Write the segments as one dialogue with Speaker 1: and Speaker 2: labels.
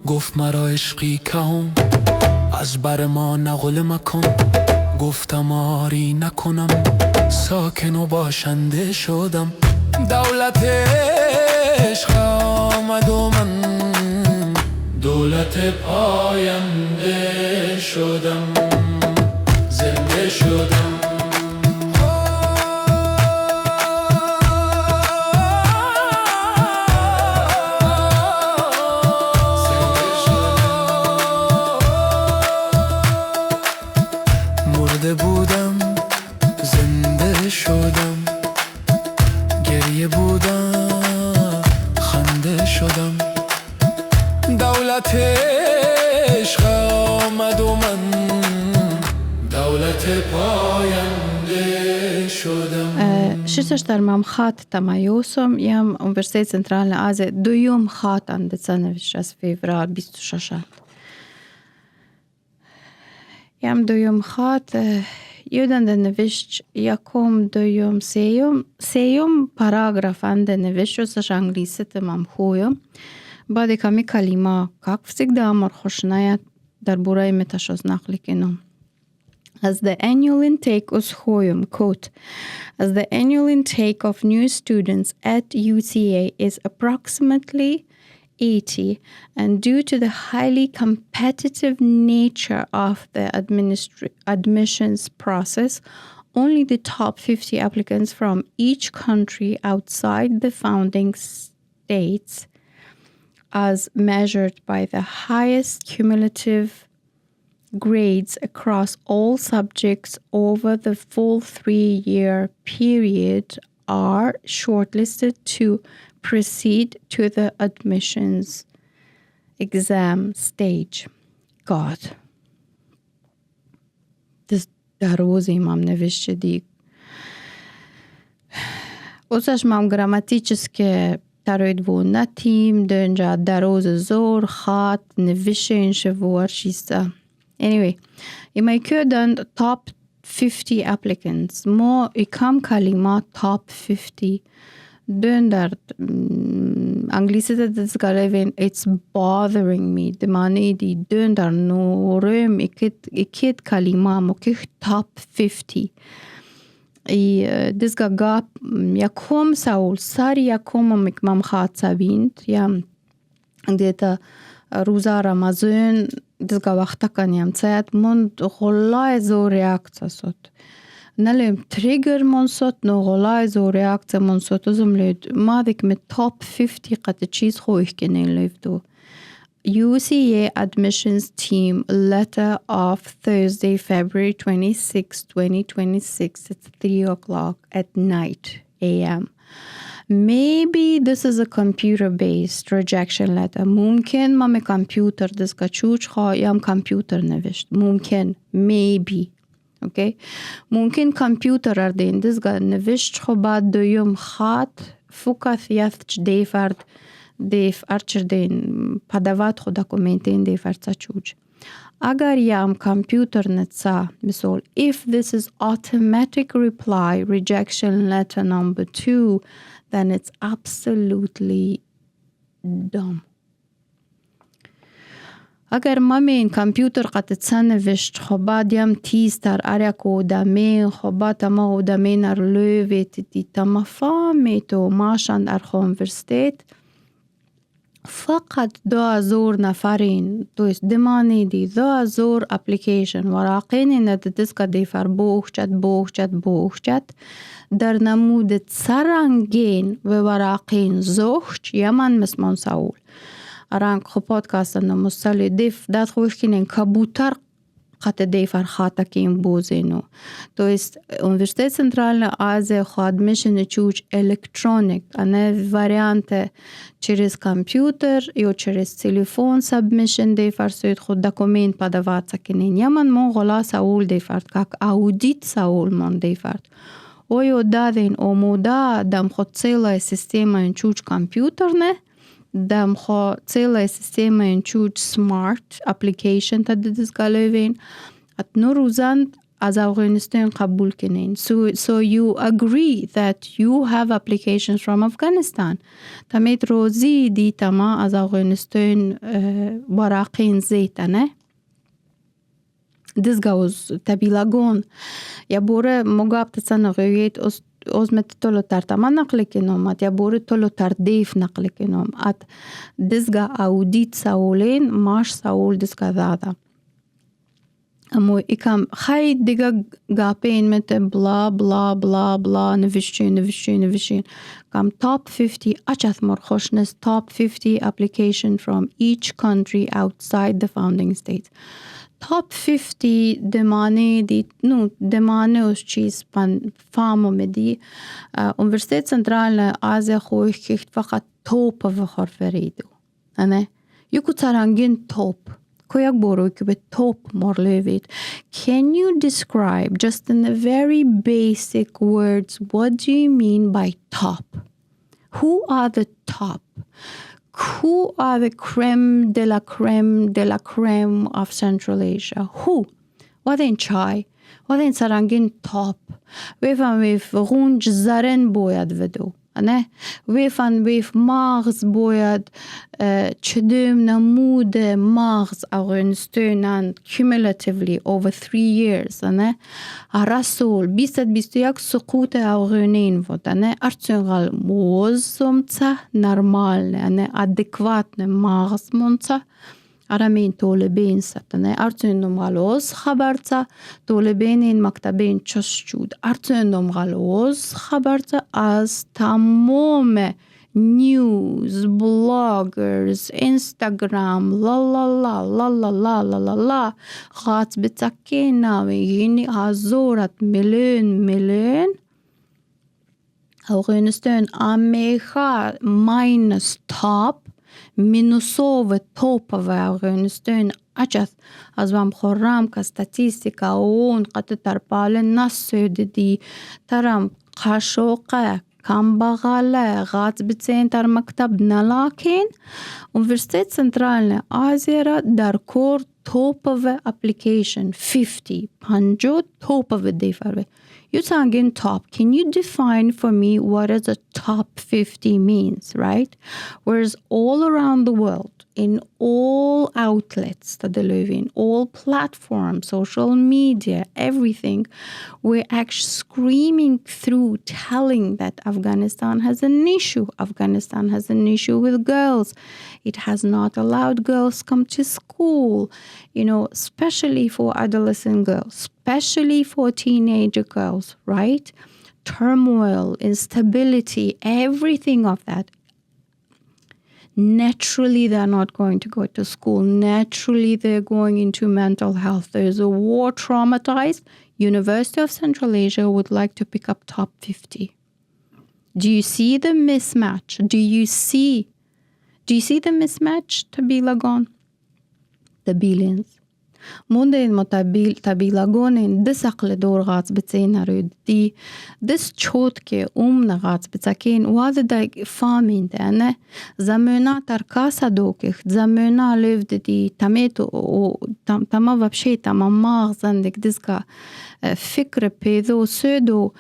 Speaker 1: گفت مرا عشقی کهم از بر ما نقل مکن گفتم آری نکنم ساکن و باشنده شدم دولت عشق آمد و من دولت پاینده شدم زنده شدم مرده بودم زنده شدم گریه بودم خنده شدم دولت عشق آمد و من دولت پاینده شدم.
Speaker 2: Шесташ тармам хат тамайосом ям университет Центральной Азии дуюм хатан децанович аз февраль 26. Ям дуюм хат юдан да невищ яком дуюм сеюм параграф анде невищ усаш английсите мам хуюм بعد کمی کلمه как всегда амар خوشناید در برای متشاز نقل کنم. As the annual intake was خویم quote as the annual intake of new students at UCA is approximately 80 and due to the highly competitive nature of the admissions process only the top 50 applicants from each country outside the founding states as measured by the highest cumulative grades across all subjects over the full 3-year period are shortlisted to proceed to the admissions exam stage. God. This дорози мам невище дик. Осаш мам грамматически تروید و نتیم دنجا دروز زور خط نوشین شوار شیسته. Anyway, you may couldn't top 50 applicants. ما ikam kalima top 50. Döndar انگلیسی تدزگالوین it's bothering me. دمانی دی döndar نورم ikit kalima مکیخ top 50. دزگا گاب یکم ساول ساری یکم مکمم خواهد سویند یا دیتا روزا رمضان دزگا وقتا کنیم ساید من غلای زور ریاکتا سود نلیم تریگر من سود نو غلای زور ریاکتا من سود ازم لید ما دیک می top 50 قد چیز خویه کنه لیفتو UCA admissions team letter of Thursday, February 26, 2026. It's 3:00 at night a.m. Maybe this is a computer-based rejection letter. ممكن ما می computer دسکا چوچ خواهیم computer نوشت. ممكن. Maybe. Okay? ممكن computer اردین دسکا نوشت خو بعد دویم خط فقط یفتش دیفرد دیف ارچردین پدوات خود دکومنتین دیفرد چوچ. اگر یم کامپیوتر نتسا مثال if this is automatic reply rejection letter number 2 then it's absolutely dumb. اگر مامین کامپیوتر قد تسنوشت خباد یم تیز تر ارکو دمین خباد تما دمین ارلوویت دی تما فامیتو ماشان ار خونورستیت فقط 2000 نفرین تویست دمانی دی 2000 اپلیکیشن وراقین نددسکا دیفر بوخچت در نمود سرنگین و وراقین زوخچ یمن مسمون ساول ارانگ خو پادکاستن نمستلی دیف داد خوش کنین کبوتر قط دیفر خاطا کین بوزینو تویست Университет Центральной Азии admission чуч электроник, а не варианты через компьютер и через телефон submission дейфар сует ход документ подаваться кинин. Яман мон гола саул дейфард, как аудит саул мон дейфард. Ой дадин омуда дам ход целая система чуч компьютерне, дам ход целая система чуч smart application таддис галевин. От норузанд از افغانستان قبول کنین. So you agree that you have applications from Afghanistan. تمیت روزی دی تما از افغانستان براقین زیتنه. This goes تبیلاگون یا بوره مقاب تسنغویت ازمت تلو ترتما نقل کنم یا بوره تلو تردیف نقل کنم ات دزگا اودیت ساولین ماش ساول دزگا دادا امو ایکم خیلی دیگه گاپین مت بلا بلا بلا بلا نوشتین کم top 50 اچت مرخوشنس top 50 application from each country outside the founding states. Top 50 دمانه از چیز فامو مدی Universitet Central Asia خوی کشت فقط توپ و خورفریدو نه یکو ترانگین توپ کویک بروی که به توپ مرلوید. Can you describe just in the very basic words what do you mean by top? Who are the top? Who are the creme de la creme of Central Asia? Who? What in chai? What in sarangin top? We've runj zaren boyad vedo. We've مغز باید چدم نمود مغز افغانستان cumulatively over 3 years رسول 2021 سقوط افغانین بود ارچنگال موزمت نرمال ادکوات مغز منت ارامین طالبین ستنه ارچندم غلوز خبرتا طالبین این مکتبین چشود ارچندم غلوز خبرتا از تمام نیوز بلاگرز اینستاگرام لا خاط بتکین ناوی یعنی هزارت میلیون افغانستان آمیخا ماینس تاپ مینوسوو توپوه افغانستان اچت از وام خورم که ستاتیستیکا اون قطع ترپال نسودی ترم قشوقه کم بغاله غاز بتسین تر مکتب نلاکین Universitet Central Asia را در کور توپوه اپلیکیشن 50 توپوه دیفروه. You talking top. Can you define for me what is a top 50 means, right? Whereas all around the world, in all outlets that they live in, all platforms, social media, everything, we're actually screaming through, telling that Afghanistan has an issue. Afghanistan has an issue with girls. It has not allowed girls come to school, especially for adolescent girls, especially for teenager girls, right? Turmoil, instability, everything of that. Naturally, they're not going to go to school. Naturally, they're going into mental health. There's a war traumatized. University of Central Asia would like to pick up top 50. Do you see the mismatch? Do you see the mismatch, Tabilagon? The billions. موندین تبیلاگون دس عقل دور غاز بتسین رود دی دس چوت که نغاز بتسکین واد دا فامین دانه زمونا ترکاسا دوکخ زمونا لیفد دی تمیتو تما وبشی تما ماغزندک دسکا فکر پیدو سودو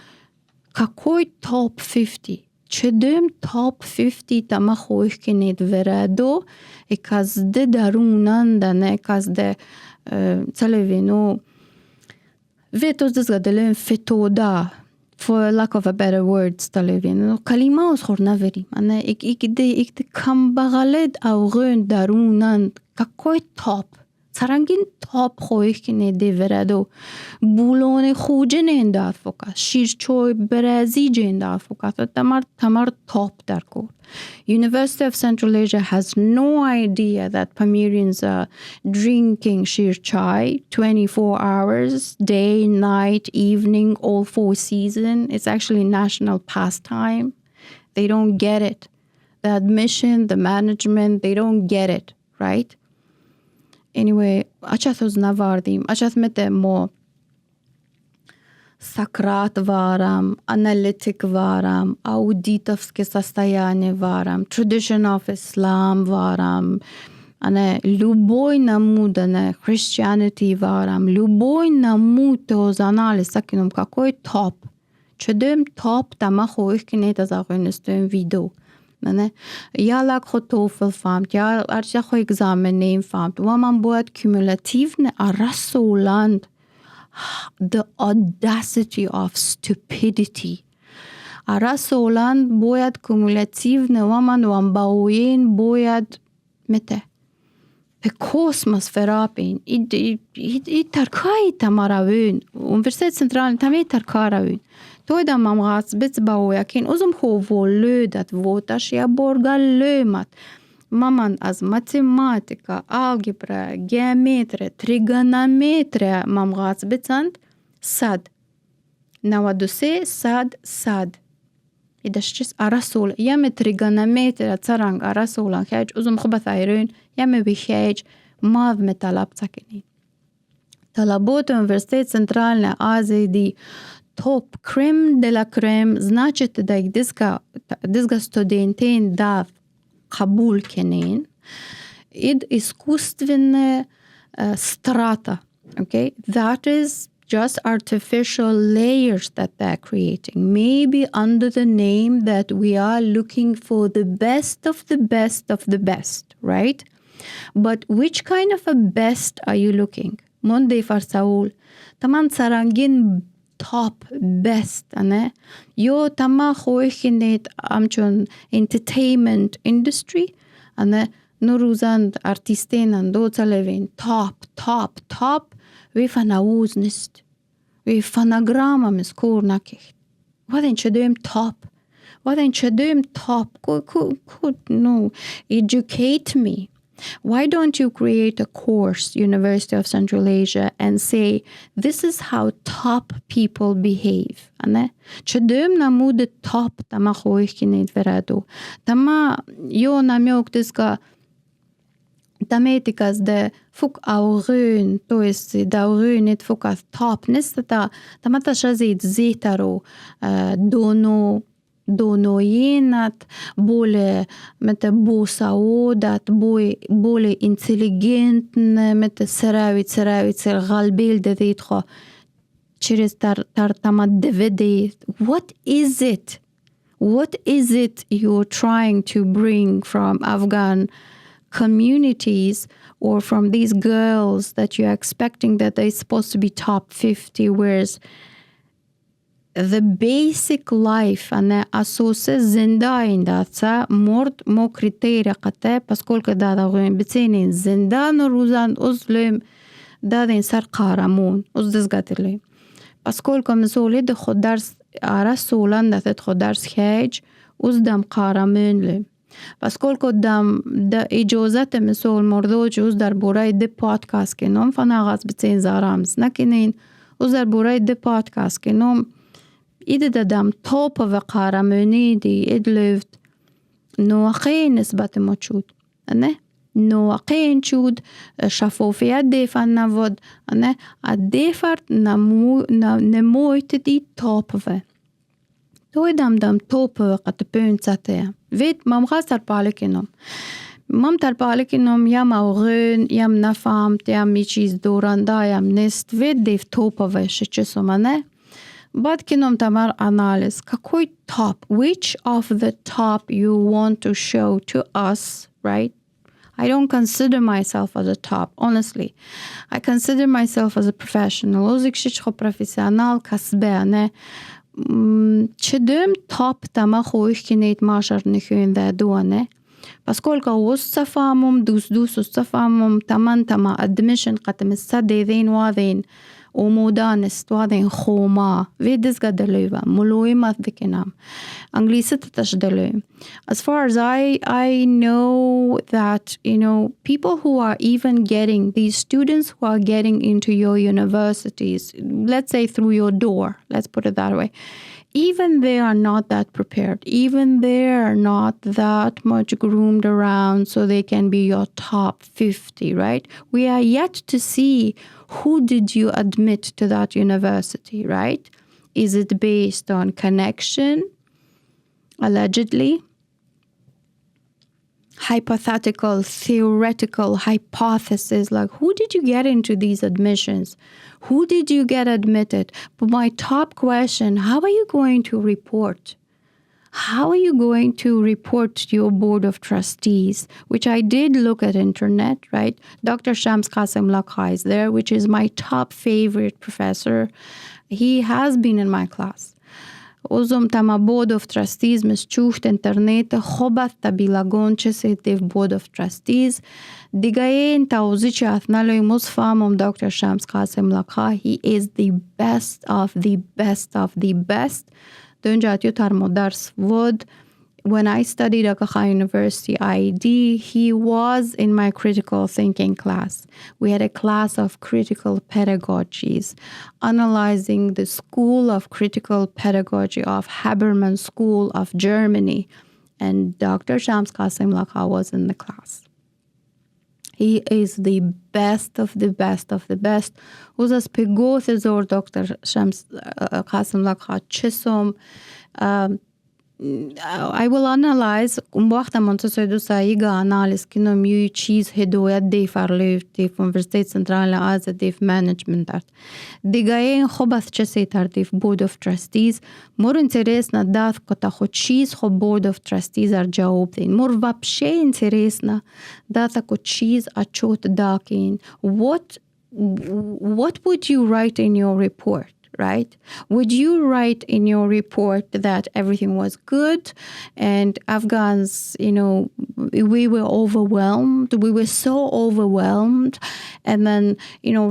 Speaker 2: کاکوی توپ 50 چدم توپ 50 تما خویخ کنید ورادو اکاز ده درونان دانه اکاز ده Salivino Vitos disgadelen fetoda for lack of a better word Salivino kalima os khornaveri ana ik de kam bagaled au rön darunan kakoy top sarangin top khoikh kine de verado bulon khoje ne endar foka shirchoy brazi je endar foka tamar top dar ko. University of Central Asia has no idea that Pamirians are drinking shir chai 24 hours, day, night, evening, all 4 seasons. It's actually national pastime. They don't get it. The admission, the management, they don't get it, right? Anyway, achathos navardim, achath mete mo Sakrat varam, analytic varam, auditovske состояние varam, tradition of Islam varam, أنا любой намуд, أنا Christianity варам, любой намуд то занали сакином какой топ. Чедем топ тама хоих кинета загонестем видео. أنا يالك خو توفل فهمت يا أرجع خو examen name فهمت ومن باید cumulative رسولند the audacity of stupidity رسولند باید cumulative ومن باوین باید مته به kosmos verapin i tarkai tamaravun universitet central tami tarkaravun تويدا مامغاس بتباو يكين أزم هو فولودت فوتاش يا بورغالومات مامان از ماتيماتيكا algebra geometria trigonometria مامغاس بتند ساد نوادوسي ساد إداش جس أرسول يام trigonometria ترانغ أرسولا خيج أزم خبث عيرون يام بخيج ماذ مطلب تكنين طلبوت universitet centralne AZD top creme de la creme значит da дизга студентин да Kabul kenin id искусственная strata, okay, that is just artificial layers that they're creating, maybe under the name that we are looking for the best of the best of the best, right? But which kind of a best are you looking? Monday for Saul taman sarangin top best أنا يو تما خوي خنيت أمشون entertainment industry أنا نروزاند artistين أندو تلفين top vi فناوز نست vi فناغراما مسكور نكيت وادين شدوم top could no educate me. Why don't you create a course, University of Central Asia, and say, this is how top people behave? أنا شدوم نمود top تما خويك كنيت فرادو تما يو نميوك تسكا تماتيكاس ده فوق أوغون تويس داوغون نت فوق top نستا تما تشازيد زيتارو دونوينات بوله متى بو سعودات بوله intelligent متى سراوي غالبيل دذيت خو چرز تر تمد دفدي. What is it you're trying to bring from Afghan communities or from these girls that you're expecting that they're supposed to be top 50, whereas the basic life أنا أسوس زندان داتسا مرد مو كريتيريا قطع بسكولك دادا غوين بتسينين زندان روزان أزلم دادين سر قارمون أزدزغات اللي بسكولك مسولي ده خود درس رسولان داتت خود درس خيج أزدم قارمون لي بسكولك دام دا إجازت مسول مردوج أزدر بوراي ده بودكاست كنوم فناغاز بتسين زارامز نكنين أزدر بوراي ده بودكاست كنوم إذا دام توب و قارموني دي إدلفت نوقين نسبة موجود أنا نوقين شود شفافية ديفان نفود أنا الديفر نمويت دي توب و توي دام توب و قد بين ساتيا فيت مامغاز تربالكينوم مام تربالكينوم يام أوغين يام نفهمت يام ميشيز دوراندا يام نست فيت ديف توب و شچسوم أنا بعد كنوم تمر analysis какой top, which of the top you want to show to us, right? I don't consider myself as a top, honestly. I consider myself as a professional. Озик شيء professional كسبة أنا شدم top تما خويش كنيت ماشر نخون ذا دوانه بس كل كوس صفامم دوس صفامم تما admission قتم السد ذين واذين ومودانست وادين خوما فيدس قدلوا ملوي ما ذكنام انجليزي تشدلوا. As far as I know that, you know, people who are even getting, these students who are getting into your universities, let's say through your door, let's put it that way, even they are not that prepared, even they are not that much groomed around so they can be your top 50, right? We are yet to see who did you admit to that university, right? Is it based on connection, allegedly? hypothetical, theoretical hypothesis, like who did you get into these admissions? Who did you get admitted? But my top question, how are you going to report? How are you going to report to your board of trustees? Which I did look at internet, right? Dr. Shams Qasim Lakha is there, which is my top favorite professor. He has been in my class. Ozom tama board of trustees mischucht internet خوبت تبیلگون چه دیو board of trustees دیگه این توضیح چه اثنالوی مصفامم Dr. Shams Qasim Lakha. He is the best of the best of the best. دونجاتیو تر درس ود. When I studied at Kyrgyzstan University IED, he was in my critical thinking class. We had a class of critical pedagogies, analyzing the school of critical pedagogy of Habermas School of Germany. And Dr. Shams Qasim Lakha was in the class. He is the best of the best of the best. Uzas pegoth zor Dr. Shams Qasim Lakha chisom. I will analyze وقتا منتصر دو سایگا analyze کنم یه چیز هدایت دیف ارلیف دیف University Central Asia دیف management دارد دیگه این خوب است چه سیتر دیف board of trustees مور انتریس نداد کتا خود چیز خوب board of trustees ار جواب دین مور وابشه انتریس نداد کتا چیز اچوت داکین what would you write in your report? Right? Would you write in your report that everything was good and Afghans, we were overwhelmed. We were so overwhelmed. And then,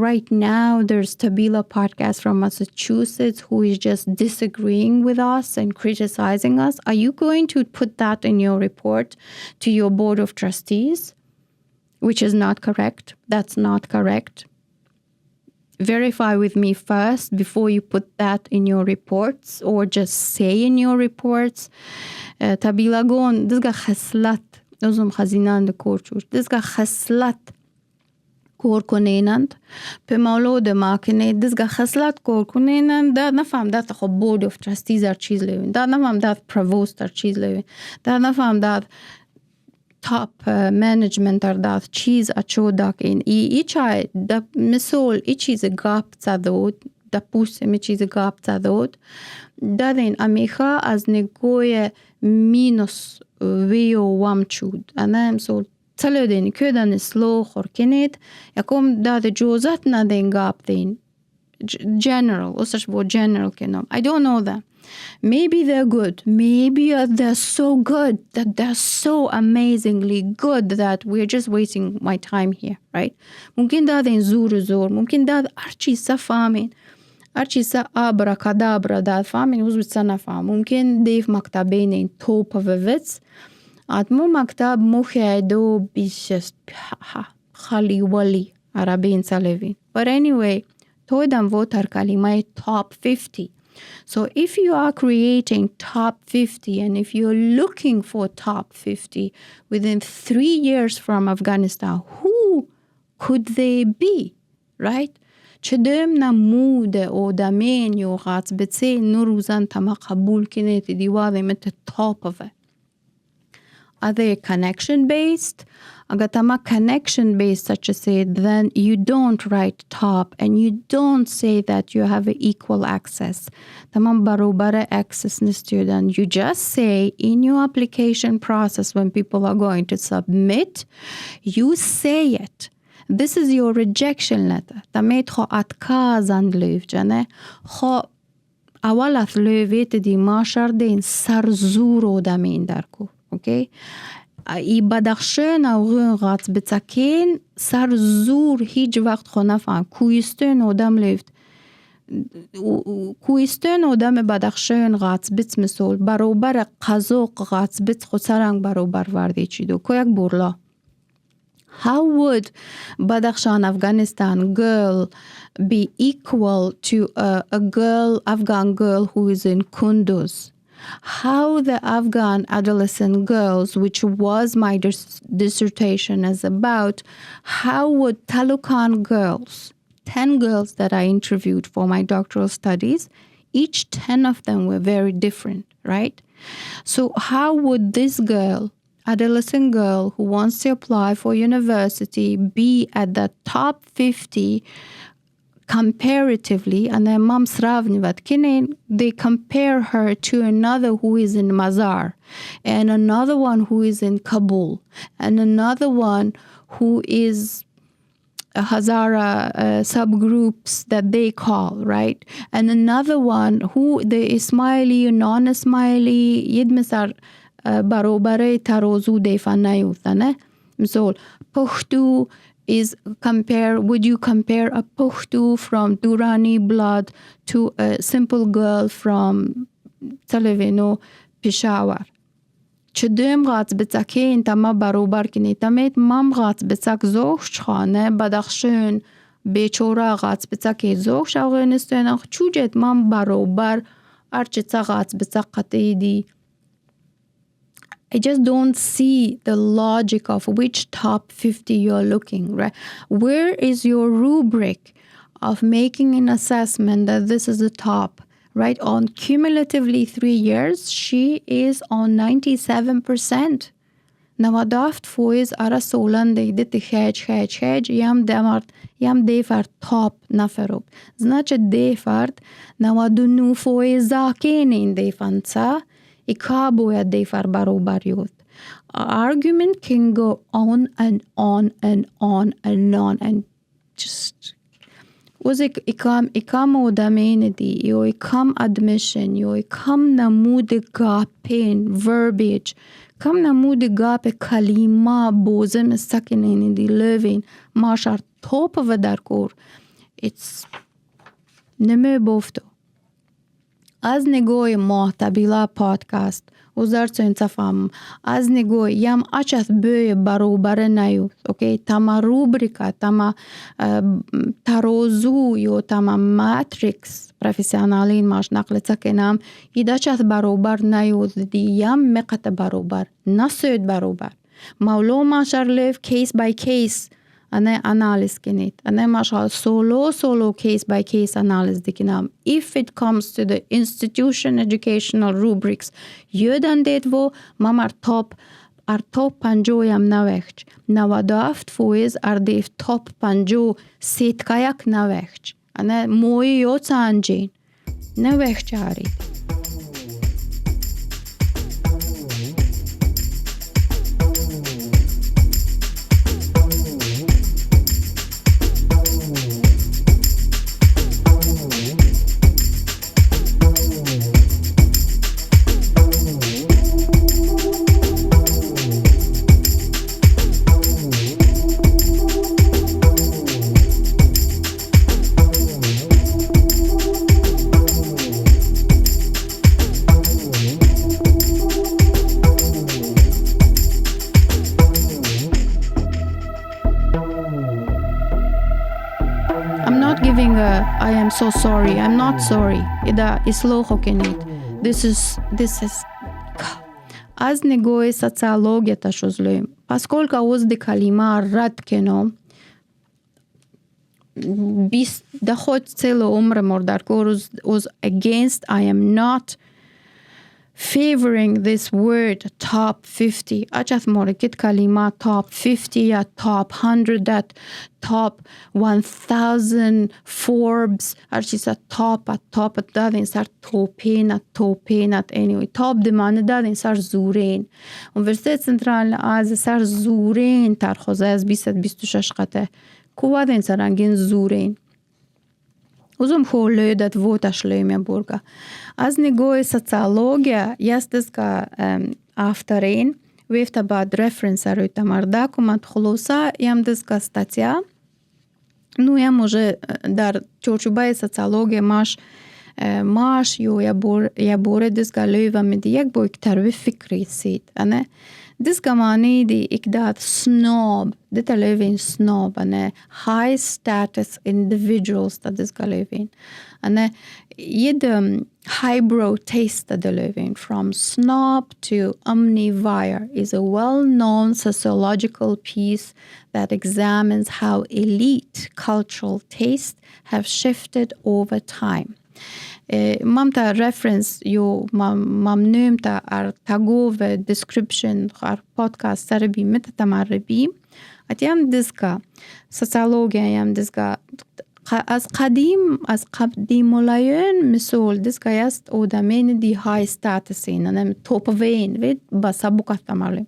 Speaker 2: right now there's TABILA Podcast from Massachusetts who is just disagreeing with us and criticizing us. Are you going to put that in your report to your board of trustees? Which is not correct. That's not correct. Verify with me first before you put that in your reports or just say in your reports. TABILA gon dizga khaslat ozum khazinand korchur dizga khaslat kor konenand pe maulod makine dizga khaslat kor konenand da nafam da khab board of trustees ar cheez levin da nafam da provost ar cheez levin da nafam da top management are that cheese achodak in each eye the misol each is a gap tzadod the pus each is a gap tzadod dadin amicha as negoye minus veo wamchud anam so tsalodin ködan slow khorkenet yakom dad jozat nadin gap din general osash bo general kenom I don't know that. Maybe they're good. Maybe they're so good that they're so amazingly good that we're just wasting my time here, right? ممكن ده زور ممكن ده أرشي سفامين أرشي سا أبرا كدابرا ده فامين وزبط سنة فام ممكن ديف مكتبين top of a witz أتمو مكتب مخيدو بيشست خالي ولي عربين سالفين. But anyway تويدم votar كلمة top 50. So if you are creating top 50 and if you're looking for top 50 within 3 years from Afghanistan, who could they be, right? چدم نمود آدمین یا غط بتسه نروزن تما قبول کنه دیواره مت top of it. Are they connection based? Agar tama connection based such as say, then you don't write top and you don't say that you have equal access. Tamam barobara access ni student. You just say in your application process when people are going to submit, you say it. This is your rejection letter. Tamet kho atkazand löv jane. Kho awalat lövet di mashar din sarzur odamin darko. Okay? ای بدخشان او غات بتاکین سر زور هیچ وقت خو نفهم کویستان آدم لیفت کویستان آدم بدخشان غات بت مثال برابر قزاق غات بت خو سرنگ برابر ورده چی دو که یک برلا. How would Badakhshan Afghanistan girl be equal to a girl, Afghan girl who is in Kunduz? How the Afghan adolescent girls, which was my dissertation is about, how would Taloqan girls, 10 girls that I interviewed for my doctoral studies, each 10 of them were very different, right? So how would this girl adolescent girl who wants to apply for university be at the top 50 comparatively, and then mam sravnivat kinen, they compare her to another who is in Mazar, and another one who is in Kabul, and another one who is a Hazara subgroups that they call, right? And another one who the Ismaili, non-Ismaili, yidmisar barobare tarozu defanayutane. So Pukhtu is would you compare a Pukhtu from Durrani blood to a simple girl from Talevino, Peshawar? چدوم غاز بتاکی انتما بروبر کنی تمیت مام غاز بتاک زوش خانه بدخشن بیچورا غاز بتاکی زوش افغانستان چوجت مام بروبر ارچه تا غاز بتاک قطعی. I just don't see the logic of which top 50 you're looking, right? Where is your rubric of making an assessment that this is the top? Right, on cumulatively 3 years, she is on 97%. Now, daft foiz ara solan de dit hedge yam defar top naferob. Значит, defart now do nu foiz zakenin defansa ikaboya defar barobar yod. Argument can go on and on and on and on and just was ikam odamene di yo ikam admission yo ikam namud gapin verbiage kam namud gap kalima bozem sakinene di living mashar top of darkor it's neme bofto az negoy ma TABILA Podcast وزارت انتفهم از نگاه یم اچت به برابر نیو اوکی تما روبریکا تما تروزو یا تما ماتریکس پروفیسیونالین ماش نقل تکنم ایده چت برابر نیو دی یم مقت برابر نسود برابر مولو ماشر لیف کیس بای کیس أنا analyze كنيت أنا ماشا solo case by case analysis دكنام if it comes to the institution educational rubrics يودن ديتو مامار top پنجو يم نوخش نوادافت فويز أرديف top پنجو سيت كايك نوخش أنا موي يوت سانجين نوخش عاريد I am so sorry. I'm not sorry. إذا إسلوخو كنيت. This is از نگاه سوسیولوژی تشوزلیم. Поскольку اوز دی کلمه رد کنم 20 دخوت цілий عمر مردار was against. I am not favoring this word top 50. اچت مورکت کلمه top 50 یا top 100 that top 1000 Forbes ارچیسا top دادین سر توپینت anyway top دمانه دادین سر زورین Universitet Central Asia سر زورین ترخوزه از 26 قطعه کوه دین سر انگین زورین Uzum hållödet våtaslöjmen burga. Az nigoi sociologia ястеска авторин вефта бад референсар утамарда кумат хулуса ямдеска статья. Ну я може дар чорчубай социология маш yo я bore deska löva med jag bo iktarve fikri sit. Ane deska mani di ikdat snob. Detta lövin snob. Ane high status individuals that deska lövin. Ane jed highbrow taste that lövin from snob to omnivore is a well-known sociological piece that examines how elite cultural tastes have shifted over time. Mam ta reference jo mam nömta ar tagove description ar podcast serbi meta tamarbi اتيام دزكا سوسيولوجيا يام دزكا از قدیم ولايون مسول دزكا يست ودامين دي هاي ستاتسين انا توبوين ويد بسابوكا تمارلم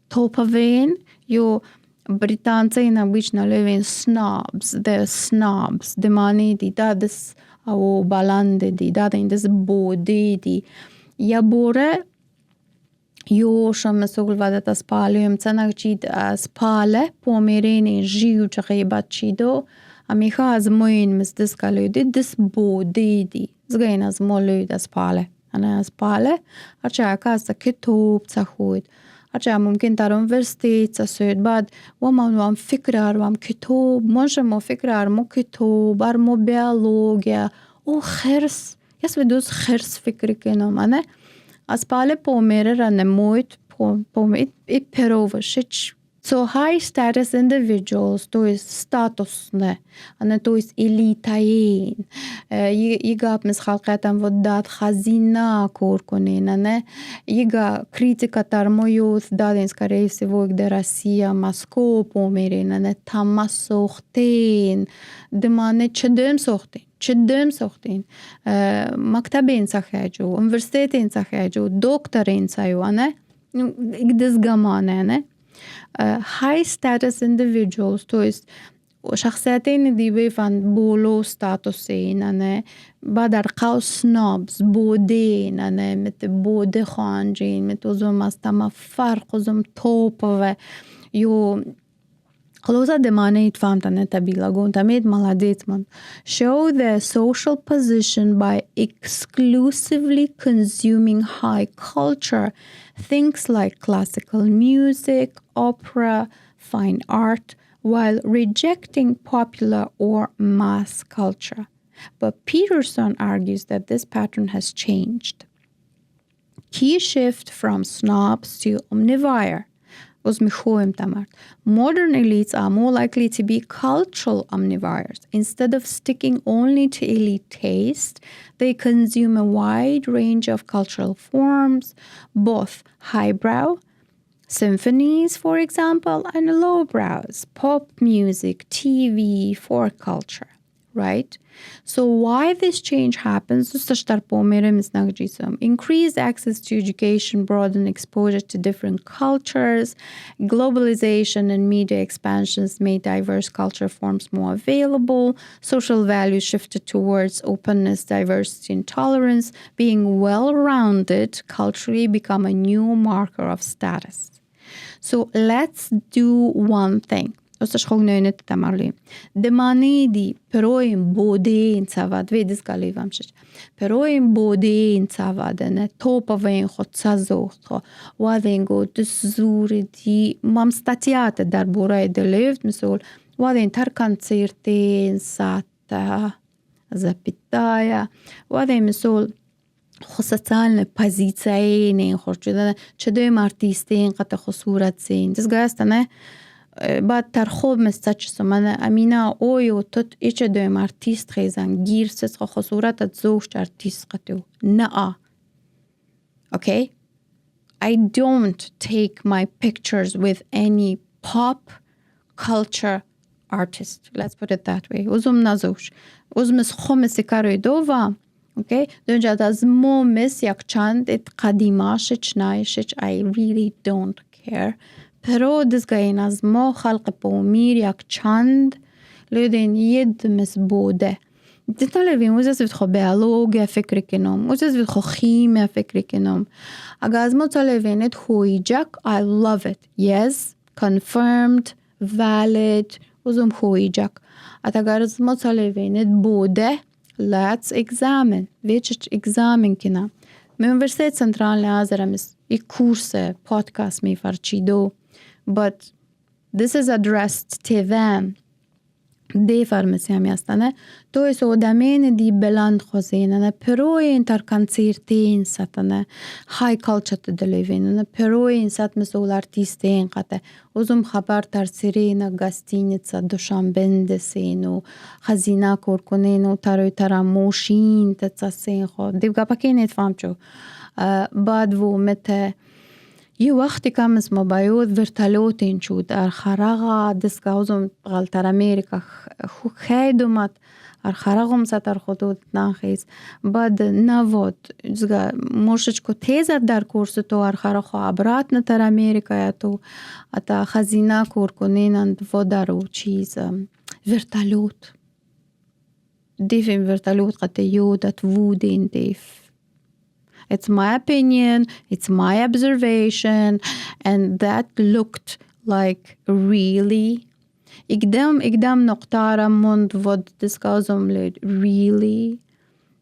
Speaker 2: توبوين يو بريطانцين обычно левин snobs the snobs demani di dadas او balande di dada indes bodi di ya bore Jo som مسؤول وادت از پالیم تنگ چید از پاله پومیرین جیو چقیبت چیدو امیخا از موین مستس کلودی دس بودیدی زگین از مولود از پاله انا از پاله هرچه اکاز تا کتوب تخوید هرچه ممکن در انورسیتی تسوید بعد وام فکر وام کتوب مو فکر مو کتوب مو بیولوژیا او خرس یس بدوز خرس فکر کنم انا از پاله پومیره را نموید پومید ای پرووشش so high status individuals to is status ne ana to is elitayin yiga mis khalqatan voddat khazina kor konen ana yiga kritika tarmoyuth dadin скорее всего где Россия Москва померен ana tamassokhtin demane چدم سوختین مکتبین سخیجو universitetin سخیجو doktorin sayuane igdiz gamane ne high status individuals to is شخصیتین دیوی فن بولو ستاتوسین نه بعد ارقاو snobs بودین نه مت بوده خانجین مت وزم استما فرق وزم توپ و یو خلاصة دمانه يتفهمتنا تبيلا قون تميد ملاديت من show their social position by exclusively consuming high culture, things like classical music, opera, fine art, while rejecting popular or mass culture. But Peterson argues that this pattern has changed. Key shift from snobs to omnivore. Modern elites are more likely to be cultural omnivores. Instead of sticking only to elite taste, they consume a wide range of cultural forms, both highbrow, symphonies, for example, and lowbrows, pop music, TV, folk culture. Right? So why this change happens? Increased access to education, broaden exposure to different cultures, globalization and media expansions made diverse culture forms more available, social values shifted towards openness, diversity, and tolerance, being well-rounded culturally become a new marker of status. So let's do one thing. Shughni tamarli. Demani di peroim bode in savad vedis kalivamshich. Peroim bode in savad ne topavein khotsazoto. Wadengo dzuri di mam statiate dar borai de levt misol waden tar koncerten sata zapitaya waden misol خصوصاً پذیرایی خورده چه دویم آرتیستین قطع خصورت زین دست نه بعد ترخوب مستچ من امینا اویو تت ایچ دویم آرتیست خیزن گیر سس خصورت زوج آرتیست قطعو نه okay I don't take my pictures with any pop culture artist, let's put it that way. Uzum nazush uzmis khomis karoy dova. Okay, دونجا از مومس یک چند ات قدیماشش نایشش I really don't care. پرو دزگاین از ما خلق پومیر یک چند لودین ید مس بوده. دیتالوین وزاز وید خو بیولوژی فکر کنم، وزاز وید خو خیمی فکر کنم. اگر از ما تالوینت خویجک I love it. Yes, confirmed, valid. وزم خویجک. اگر از ما تالوینت بوده. Let's examine. Which examine kina. Me Universitet Central Asia i kurse podcast me farcido. But this is addressed to them. دي فرمسيام يستنى تو يسو دامين دي بلند خوزيننا بروين تر كونسيرتين ستنى هاي كالتشر تدليفين بروين سات مسؤول ارتيستين قطع وزم خبر تر سيرينا غاستينيتسا دوشانبه سينو خزينا كوركونينو ترى موشين تتساسين خو دي بقى باكين فهمتشو بعد و متى یه وقتی کم اسمو باید ورتالوتین شد خراغا دستگاهزم غلطر امریکا خیدومت خراغم ستر خودت نخیز بعد نوود موشچ کو تیزت در کورس تو خراغ عبرات نتر امریکا یا تو اتا خزینه کور کنینند و درو چیز ورتالوت دیفیم ورتالوت قطع یودت وودین دیف. It's my opinion, it's my observation, and that looked like really. إقدام نقطة مند ود discussum لid really.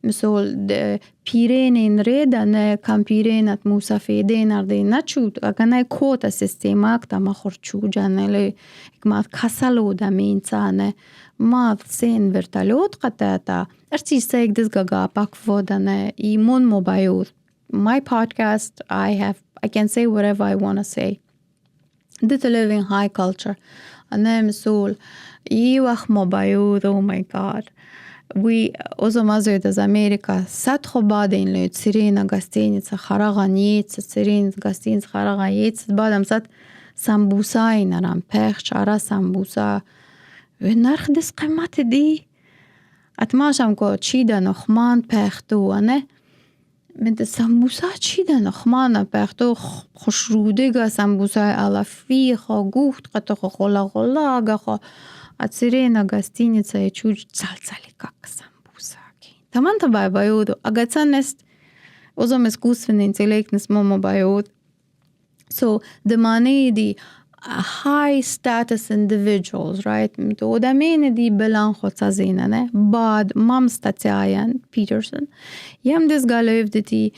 Speaker 2: مثل پیرین رید نه کم پیرین ات موسفیدین اردی نچود اگه کوتا سیستماک تا ما خورچو جانله اکمات کسلو دمین تانه ما سین ورتالوت قطعتا ارتی سیگ دزگا پاک ودانه ایمون موبایود. My podcast, I can say whatever I want to say. This to live in high culture. أنا مسؤول يوخ موبايود. Oh my God. We also mazar از امریکا صد خو بعدين لو تسيرين غاستينيتس خراغا نيتس تسيرين غاستينيتس خراغا نيتس بعدم صد سمبوساي نرام پخش ara سمبوسا ونرخ دس قيمت دي اتماشم کو چی دا نخمان پختو انه من سمبوسا چی دا نخمان پختو خوشروده گا سمبوسا علفی خو گوخت قطو خو خلا خلا گا خو اتسيرين غاستينيتس يچوج цалцали как самбуса. Таман табай байуду. Агацанест озом искусственный интеллект не смомо байуд. So the money the high status individuals, right? То дамене ди белан хоцазина не. Бад мам статяян Peterson. Ям дес галев ди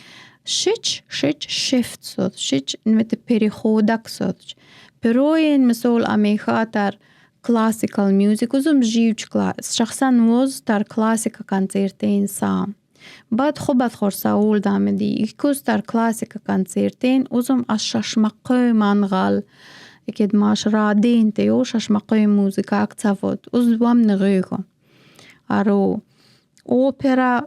Speaker 2: шич shift сот. Шич mit переходак сот. Пероин مسول амихатар classical music uzum جيوج class شخصاً وز تر classic کنسرتین سام بعد خوبت خورساول دام دی یکوز تر classic کنسرتین uzum از ششمقه منغال اکید ماش رادین تیو ششمقه موزیکا اکتفود uzwam نغیگو ارو اوپرا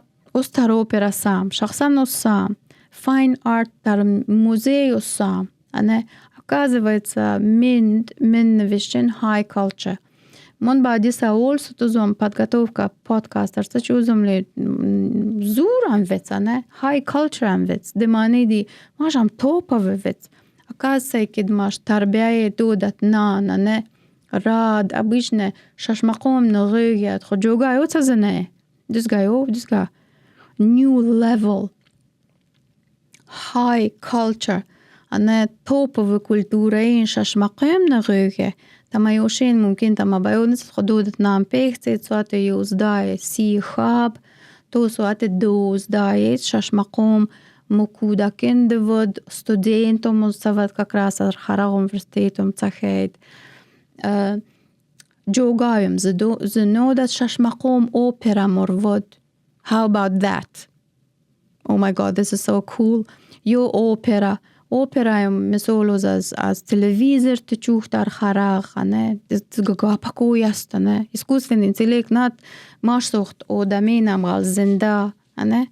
Speaker 2: تر اوپرا سام شخصاً سام fine art تر موزیو سام انه оказывается, min vision high culture. Мон бади саул сутузом подготовка подкастер сачузом ли зуран веца, не? High culture ам вец. Демани ди мажам топове вец. Оказывается, кид маш тарбияе додат нана, не? Рад, обычно шашмаком нагыгят, ходжуга йоца зане. Дизга. New level. High culture. أنا توبة كولتورة إن شاشمقيم نغيره تما يوشين ممكن تما بايونس خدودة نام بيختي تسوات يوز داي سي خاب تو سوات دوز داي شاشمقوم مكودا كندود ستودينتو مستفاد كاكراس خراغم فرستيتم تخيد جوغايم زنودة شاشمقوم أوبرا مرود. How about that? Oh my God, this is so cool. Yo opera Opera مسولوز از تلویزر تچوخ در خراغ نه دزگاه پاکوی است نه اسکوسفن انتلیک نات ماش سوخت او دمینم غال زنده نه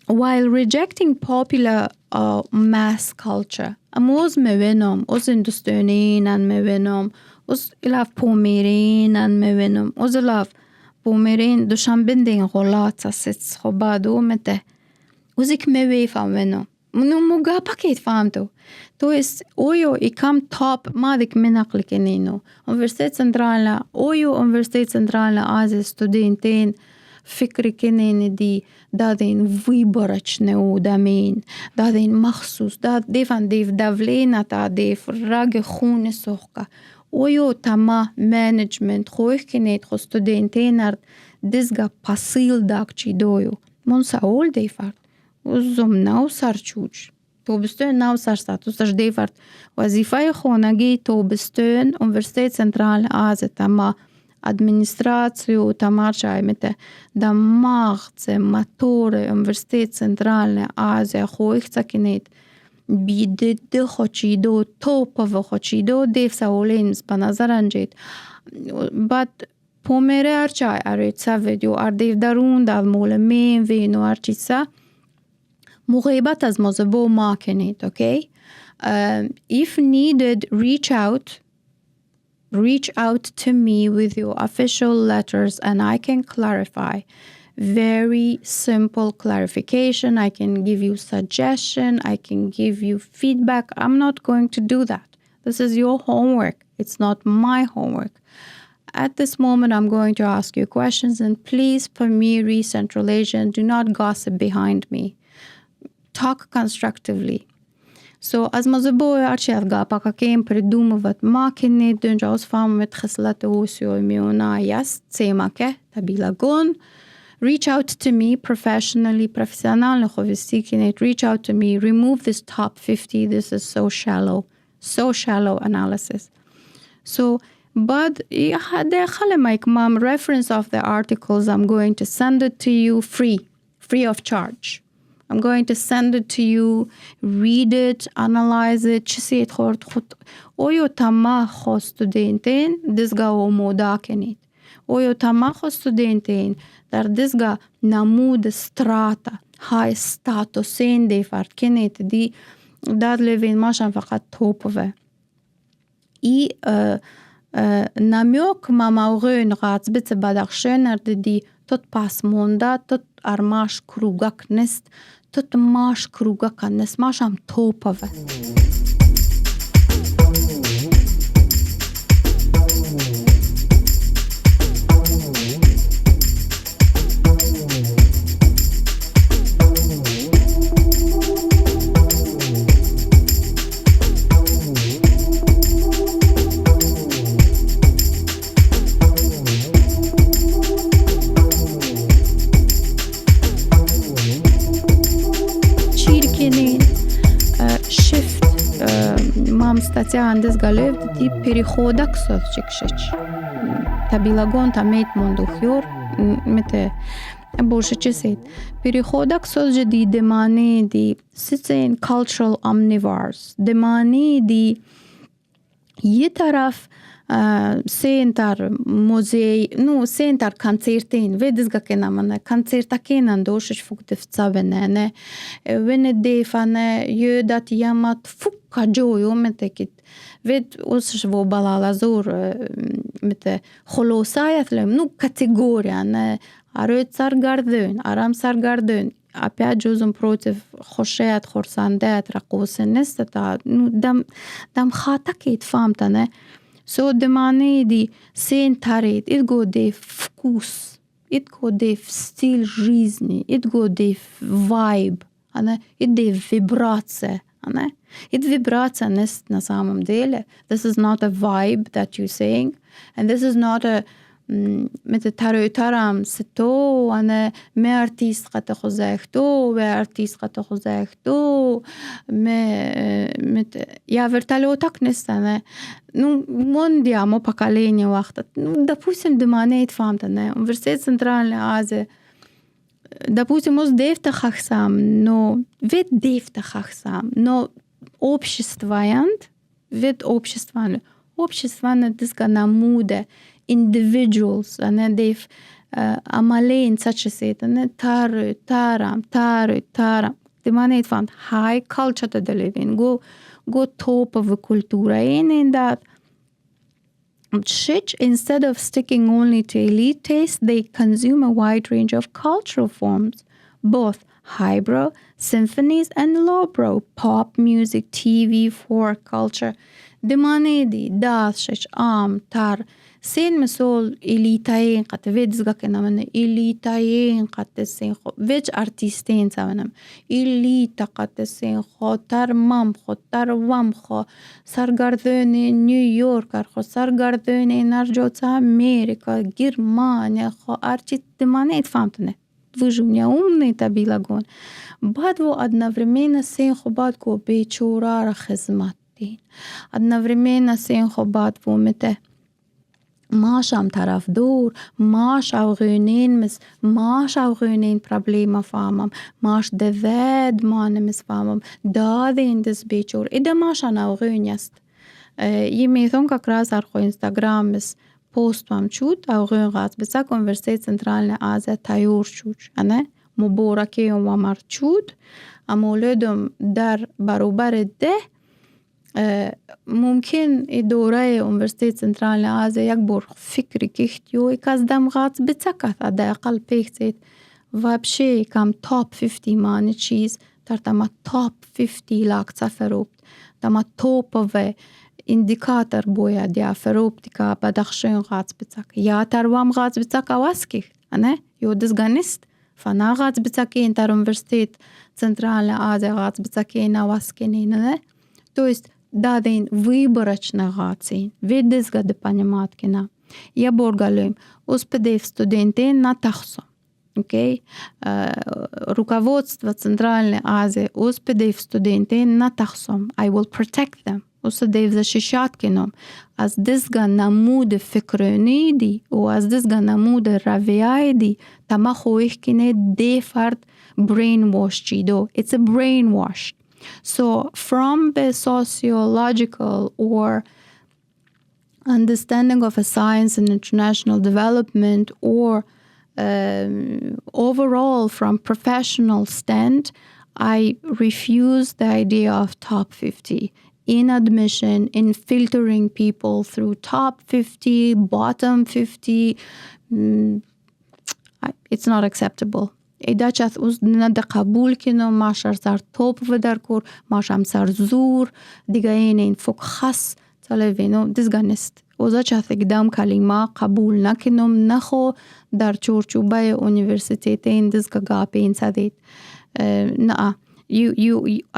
Speaker 2: while rejecting popular mass culture اموز میبینم از هندوستانیان میبینم از الاف پومیرین میبینم از الاف پومیرین دوشنبندین غلات است خب بعدو مته از یک میفهمم منو موجا باكيت فهمتو تو است اويو ikam top مادك منقل كنينو Universiteit Centrale اويو Universiteit Centrale از ستودنتين فكري كنين دي دادين ويبرچنه او دامين دادين مخصوص داد ديفان ديف دافلينا تا ديف راگ خون سوخكا اويو تما management خوخ كنيت خو ستودنتين ارد دزگا پاسيل داكچي دويو من ساول ديفارد uzum ناو سرچوج تو بستون ناو سرسات وستش دیفرد وظیفه خونگی تو بستون Universiteit Centrale از تما администрацию тамарчай мете дамагце моторы университет Центральная Азия хоих цакинет биде де хочидо топово хочидо девсаолинс по назаранжит бат помере арчай арица видео ардив дарун дал молемин вину арчиса مغيبات از مزبو ما کنید, okay? If needed, reach out to me with your official letters and I can clarify. Very simple clarification. I can give you suggestion. I can give you feedback. I'm not going to do that. This is your homework. It's not my homework. At this moment, I'm going to ask you questions and please, for me, Central Asian, do not gossip behind me. Talk constructively. So, as mazaboi archiadga pakakem придумывать макины дунжаус фамет хислата усио миона яс цемаке табилагон. Reach out to me professionally, professionally khovistikinet. Reach out to me. Remove this top 50. This is so shallow analysis. So, but mom reference of the articles. I'm going to send it to you free of charge. I'm going to send it to you, read it, analyze it. چیزی خورد خود اویو تمام خو استودنتین دزگاه و مودا کنید. اویو تمام خو استودنتین در دزگاه نمود استراتا های ستاتوسین دی فرد کنید دی داد لوین ماشن فقط توپوه. ای نمیوک مماغون غاز بیت بدخشان اردی tot pas monda tot armash krugak nest tot mash krugak nest masham topave. Статья андес галев ди переходак совчикшеч. Табилагон тамет мондухюр мете больше чесет. Переходак совже ди демане ди сицен cultural omnivores. Демане ди ये तरफ сентар музей, сентар концертин, ведизга кенамане, концерта кенан дошеш фуктевцавене, венедефане, jödat jamat fukka jojo metekit. Ved osش vo balalazur mete холосаятлем, категория, не арет саргардön, арам саргардön. Опять жузом против хошеят, хорсандеят, ракосенест, та дам хатакит фамтане. So demane di sentaret, it go de вкус, it go de стиль жизни, it go de vibe, it de vibraция, it vibraция нест на самом деле. This is not a vibe that you're saying, and this is not a مثل ترام ستو أنا ما أرتيست قد خزاختو وأرتيست قد خزاختو ما я вертолётак нестане мондиамо поколение вахта допустим деманейт фамтане университет Центральной Азии допустим уз девта хахсам но вет девта хахсам но обществоянд вет обществоянд дизга намуде individuals and they've amalein such as it and taram the money found high culture to the living go top of the cultura in that shit instead of sticking only to elite taste they consume a wide range of cultural forms both highbrow symphonies and lowbrow pop music TV folk culture the money the dash tar سين مسول إليتاين قد فيدزغا كنا من إليتاين قد تسين خو فيج أرتيستين سوانم إليتا قد تسين خو تر مام خو تر وام خو سرگردوني نيويورك خو سرگردوني نرجوتا أمريكا جرمانيا خو أرتي دماني اتفهمتنه движения умные табилагон бадво одновременно син خو бадко бечурара хизматтин одновременно син خو бадво мете ماشام طرف دور ماش او غونين مس ماش او غونين problema فامم ماش دذاد مانمس فامم دادين دس بيچور إذا ماشان او غونيست يميثون كراس أرخو إنستغرام مس post مام چود او غون غاز بسا کنورسیت سنترالنا آزه تایور چود أنا مبارکه و مرچود امولدم در برابر ده ممکن دوره Universitet Central Asia یک بار فکری کهتیو یک از دم غاز بتسکت اده اقل پیکتید و بشه کم top 50 مانه چیز در تما top 50 لاک سفروبت تما top و اندیکاتر باید یا فروبتی که بدخشان غاز بتسک یا تروام غاز بتسک واسکی انه یو دزگانست فنا غاز بتسکی انتر Universitet Central Asia غاز بتسکی نواسکی نه то есть даден выборочно гацин, ведезга де пониматкина. Я боргалуем, успедев студентен на тахсо. Окей? Руководство Центральной Азии успедев студентен на тахсом. I will protect them. Успедев защищать кином. Аз дезга намуде фикрoniди, у аз дезга намуде равиайди, тама хоих кине дефард brainwash чидо. It's a brainwash. So from the sociological or understanding of a science and international development or overall from professional stand, I refuse the idea of top 50 in admission, in filtering people through top 50, bottom 50. It's not acceptable. ایدا چاست اوز نده قبول کنم ماشر سر توپ و در کور ماشم سر زور دیگه این فوق خاص تلوینو دزگانست اوزا چاست اقدام کلمه قبول نکنم نخو در چورچوبه اونیورسیتیت این دزگا گاپی این سدید نه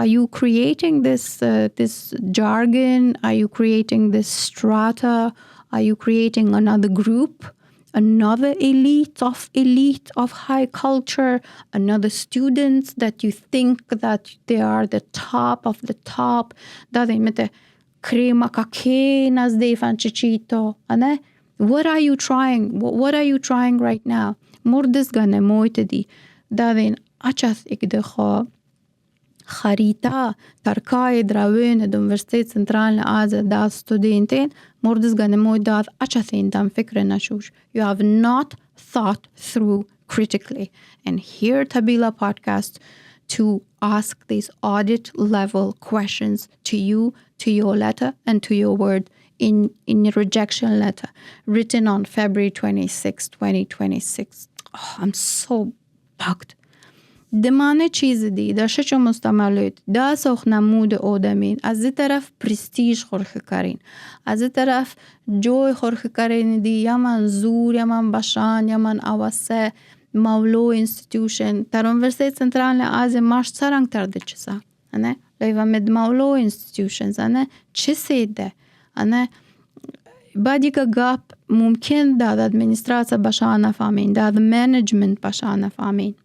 Speaker 2: are you creating this jargon? Are you creating this strata? Are you creating another group? Another elite of high culture, another students that you think that they are the top of the top, that they met crema kakeen as they fanchichito. Ane? What are you trying? What are you trying right now? Mordes gane moitedi. That they achas ikdecho خريطة تركاي دراوين Universitet Central Asia da studenten mordes gane moidat achasin dam fikre nashush. You have not thought through critically. And here TABILA Podcast to ask these audit level questions to you, to your letter and to your word in your rejection letter written on February 26, 2026. Oh, I'm so bugged. دمانه چیز دی داشته چه مستعملات دا سخ نمود آدمین از این طرف پرستیژ خورخ کارین از این طرف جوی خورخ کارین دی یا من زور یا من باشان یا من آواسه مولو انستیتوشن در Universitet Central Asia ماش سرنگ ترده چیزا انه لیوا مد مولو انستیتوشنز انه چه سیده انه بعدی که گاب ممکن داد ادمنستراسیا باشان نفهمین داد منیجمنت باشان نفهمین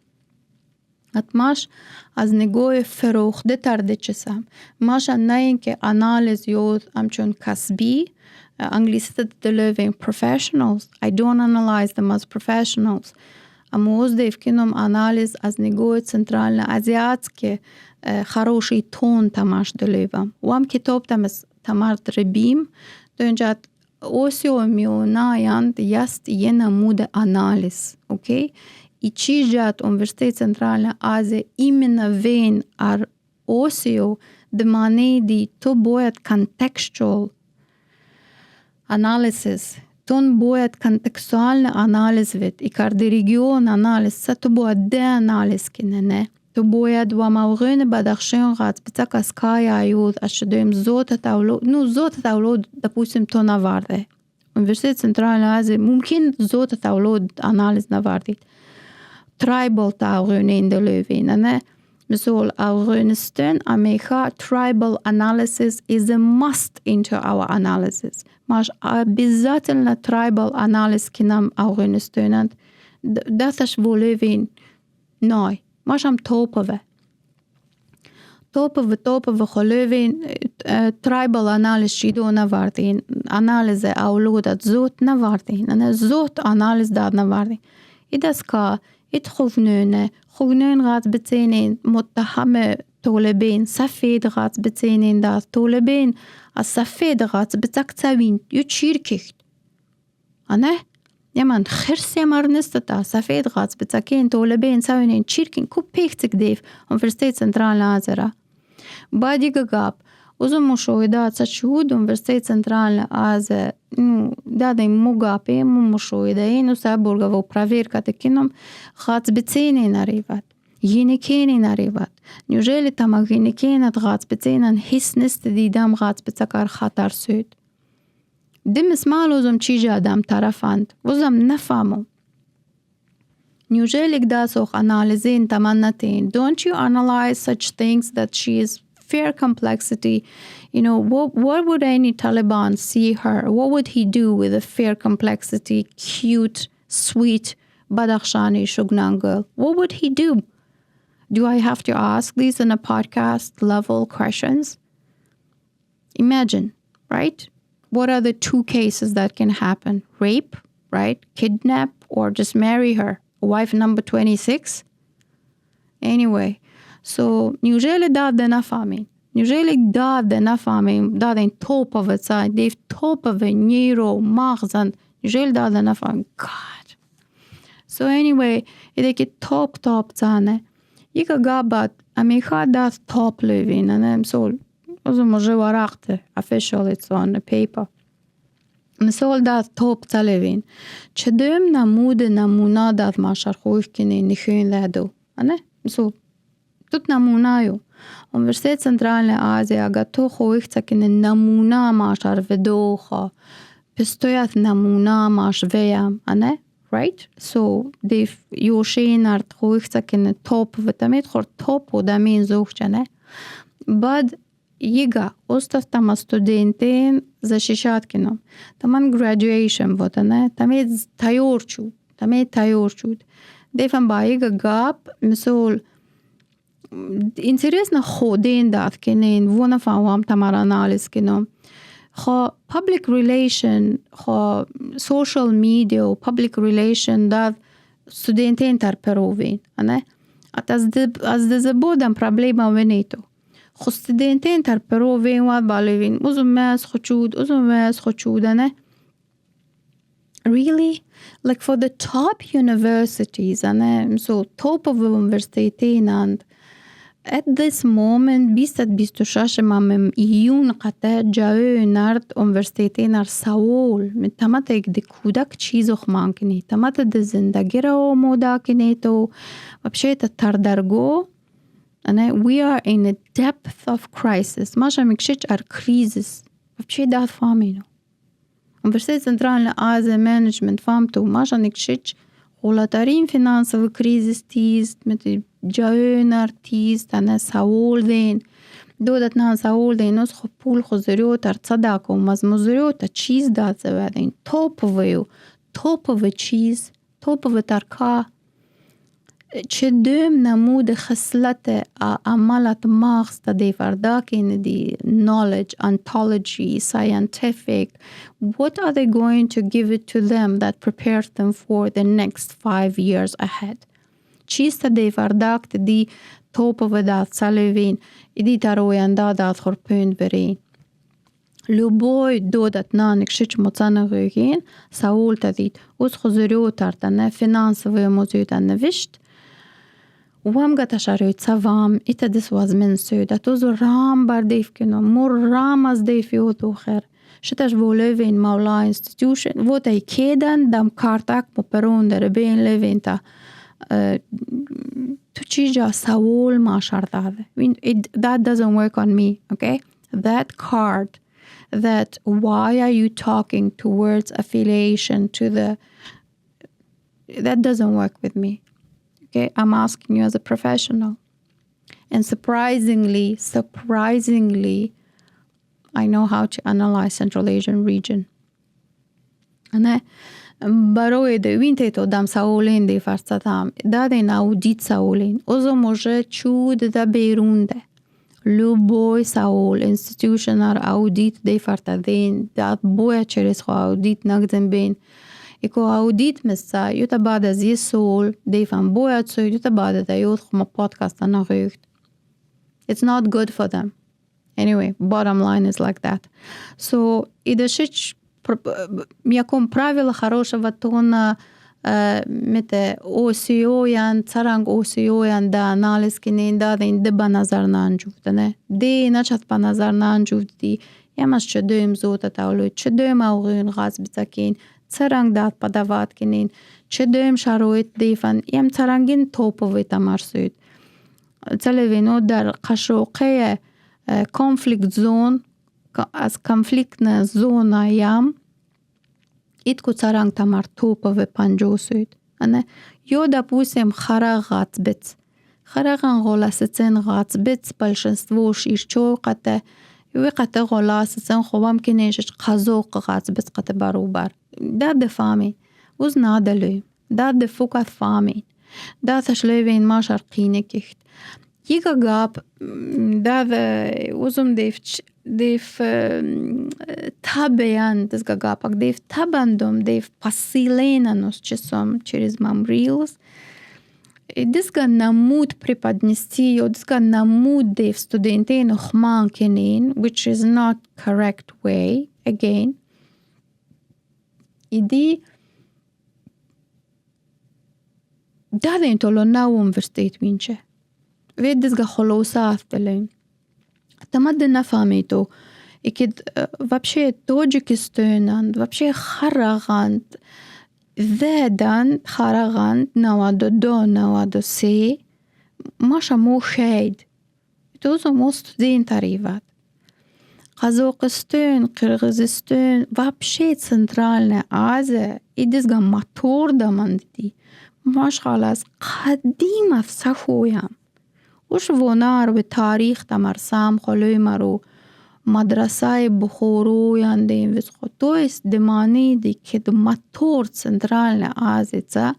Speaker 2: اتماش از نگاه فروخته ترده چسم ماش نه اینکه آنالیز یود همچون کسبی انگلیسی دلوین professionals I don't analyze them as professionals اما از دیف کنم آنالیز از نگاه سنترال آزیات که خروشی تون تماش دلویم و هم کتاب تمار دربیم دونجات اوسیو میونایند یست یه نمود آنالیز اوکی И чижат Университет Центральной Азии именно вен ар осио деманеди то боят contextual analysis, тон боят contextual анализ вет, и карди регион анализ, са то боят де анализ кинене, то боят ва мавғин Бадахшан гад, битак аз кай аюд, аз шудем зота тавлод, ну зота тавлод, допустим, то наварде. Университет Центральной Азии мумкин зота тавлод анализ навардит. Tribal تاغونين دلوين أنا مثل أفغانستان أمريكا tribal analysis is a must into our analysis ماش بالذات لنا tribal analysis كنام أفغانستان داتش بولوين ناي ماش هم توبه توپ خلوين tribal analysis شيدو نواردين analyze أولودت زوت نواردين أنا زوت analyze داد نواردين إذا سكا خوفنون غات بتينين متهمة طولبين سفيد غات بتينين داد طولبين السفيد غات بتكتوين يتشيركيت أنا يمان خرسي مرنستتا سفيد غات بتكين طولبين سوينين تشيركين كو بيكتك ديف Universitet Central Asia بعد يقاب وزن مشاهدات شهود Universitet Central Asia دادين مقابي مشاهدين وسابورغا وبرافير كاتكينهم غات بتينين أريفات ينكينين أريفات نيوجيلي تما ينكينت غات بتينن هس نست ديدام غات بتكار خطر سود دم اسمالو زم چيجا دام طرفاند وزم نفهمو نيوجيلك داسوخ analyzين تمنتين don't you analyze such things that she is fair complexity what would any Taliban see her what would he do with a fair complexity cute sweet Badakhshani Shughni girl what would he do I have to ask these in a podcast level questions imagine right what are the two cases that can happen rape right kidnap or just marry her wife number 26 anyway so نيوجيلي داد نفهمين نيوجيلي داد نفهمين دادين top of it side they've top of it نيرو مغزن نيوجيلي داد نفهمين God so anyway إذا كي top تانه يكا قابات أميخا داد top living أنا مسول أزو مجي ورقته official it's on the paper مسول داد top تلوين چدوم نمونه داد ماشر خوش کنی نخون لادو أنا مسول توت نمونه‌يو Universitet Central Asia اگه تو خوش تکنی نمونه ماشر ودوخا پستویت نمونه ماش ویم أنا right so دیف یوشین ارد خوش تکنی top و تمید خور top و دمین زوخ چنه بعد يجا أستاذ تما ستودنتين защищать кино. Таман graduation вот она, тамид тайорчуд. Дефан баига гап, мисол интересно ходин дат кинин, вона фавам тамар анализ кино. Ха public relation, ха social media, public relation дат студентин тар перовин, ане? Az de zabodam problema venito. خستدينتين تربروفين وابالوين وزماس خشود أنا really like for the top universities أنا so top of university and at this moment بيست شاشة مم يون قطع جاو نارد university نار ساول من تماتك دي كودك چيزو خمانكني تمات دي زندگی رو مودا کنی تو وبشيت التردرگو أنا we are in a depth of crisis ماشا مكشيش crisis وبشي دات فامينو Universitet Central Asia management فامتو ماشا نكشيش غلطارين فينانسوي crisis تيست متى جاونر تيست أنا ساول دين دودت نان ساول دين نسخ پول خزريو تر تصداكو مزمزريو تا چيز دات زوادين top of a cheese top of a تركا چدوم نمود خصلت عملت مغز تا دی فرداکین دی knowledge, ontology, scientific. What are they going to give it to them that prepares them for the next 5 years ahead? چیز تا دی فرداک دی توپ و داد سالوین ایدی ترویان داد خورپوند برین. لوبوی دودت نانک شش متناقضین سوال تدید. اوز خزریو ترتنه فینانس و موضوع نوشت. وهم قد شريت سوام إتدس واز من سودا توزو رام برديف كنو مور رام از ديفي وطو خير شتاش بو لوين مولا institution وطا كيدن دام كارتاك مبرون در بين لوين تا تو چيجا سوال ما شرط هذا that doesn't work on me okay that card that why are you talking towards affiliation to the that doesn't work with me. Okay, I'm asking you as a professional. And surprisingly, I know how to analyze Central Asian region. أنا برای دوین تیتو دام سوالین دی فرستم داده ناودید سوالین اوزو موجه چود دا بیرون ده любой Саул институционар аудит дейфартадин дат боя через аудит нагден бин ико аудит месса юта بعد از یه سال دیفن باید سو юта بعد از یود خما پادکاست نخویگد. It's not good for them. Anyway, bottom line is like that. So идашич яком правило хорошего тона мете осиоян царанг осиоян да анализ кинин да ин ба назар нанжуфтане де начат ба назар нанжуфти ямаш чедем зота таулу чедем аугин газ бицакин царанг дат падават кинин чедем шароит дефан ям царангин топовый тамарсуит целевино дар қашоқе конфликт зон аз конфликтна зона ям итку царанг тамар топовый панжосуит ане ё допустим харагат бец хараган голасцен гат бец большинство ширчо қата ё қата голасцен хобам кинеш қазоқ гат бец қата барубар да дефами уз надалу да дефукат фами да ташлевин машар қинекихт Ига гап да узум дев табеян дезга гапак дев табандом дев посиленанос часом через мамрилс дезга намуд преподнести ё дезга намуд дев студенте нохман кенин which is not correct way again иди да ден толо на университет винче ведь холосат делаем. Тамад нафамито. И кид вообще Таджикистан, вообще Хараганд, ведан Хараганд навадо до навадо се, маша мушейд. Тозо мост дин тариват. Казахстан, Кыргызстан, вообще Центральная Азия, и дизга мотор даманди. Машхалас قديمة في صفويا. وش ونار بتاريخ تمرسام خلوي مرو مدرسة بخورو ياندين وسخو تويس دماني دي كد ماتور центральная Азия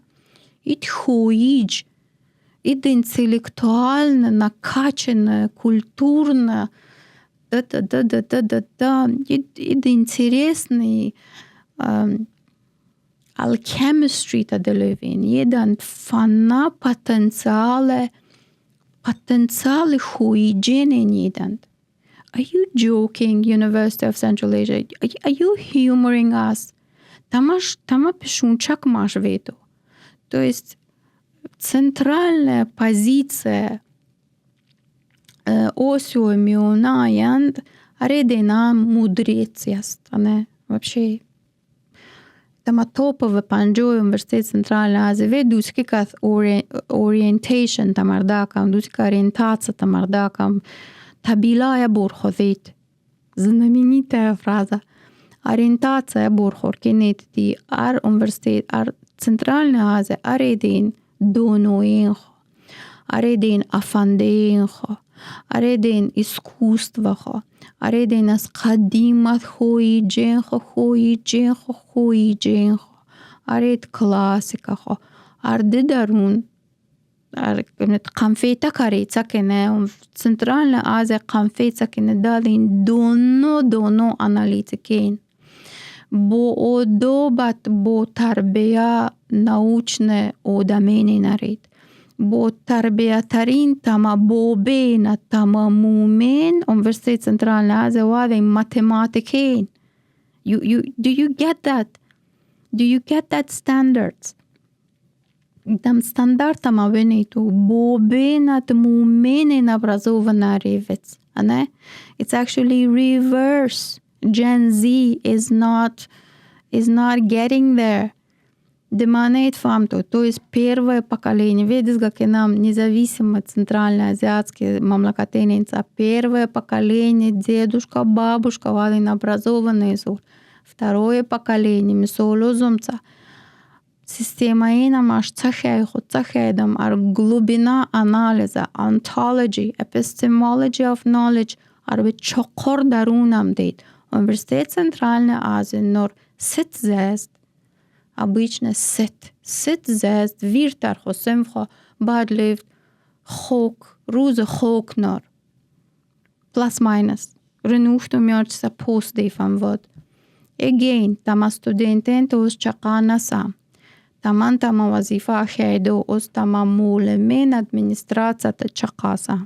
Speaker 2: ит хуиж ит интеллектуально накачанная культурно ит интересный alchemistry таделевин едан фана потенциалы хуиджене неданд. Are you joking, University of Central Asia? Are you humoring us? Тама пишунчак маш вету. То есть центральная позиция осио мионаянд аредена мудрец ястане. Вообще Тама топовый панджой университет Центральной Азии ведуски как orientation тамардакам, дуска ориентация тамардакам. Табила бурховит. Знаменитая фраза. Ориентация бурхор кинетти ар университет ар Центральная Азия аредин доноинхо, аредин афандеинхо, аредин искусствохо, аредин аз қадимат хуидженхо, аред классикахо, арде дарун, қамфета карица кене, Центральная Азия қамфета кене дадин доно аналитикин. Бо одобат, бо тарбия научне одамени наред. Бо тарбиятарин тама бобена тама мумен университет Центральной Азии вадин математикин. Do you get that? Do you get that standards? Там стандарт тама вениту бобена мумен образованный ревец. It's actually reverse. Gen Z is not getting there. Деманейт фамто, то есть первое поколение, видишь, как и нам независимо центральноазиатские мамлакатенница, первое поколение, дедушка, бабушка, валин образованный зур. Второе поколение, мисолозумца. Система ина маш цахайдам, ар глубина анализа, ontology, epistemology of knowledge, ар бе чокор дарунам дейт. Университет Центральной Азии нор сет зест, обычно сет зест, виртар хосемхо, бадлифт, хок, руза хок нор. plus minus. Renuftum mjörtsa post det fan vad. Again, tama studenten tos chaqana sa. Taman tama wazifa khaydo os tama mulemen administracja ta chaqasa.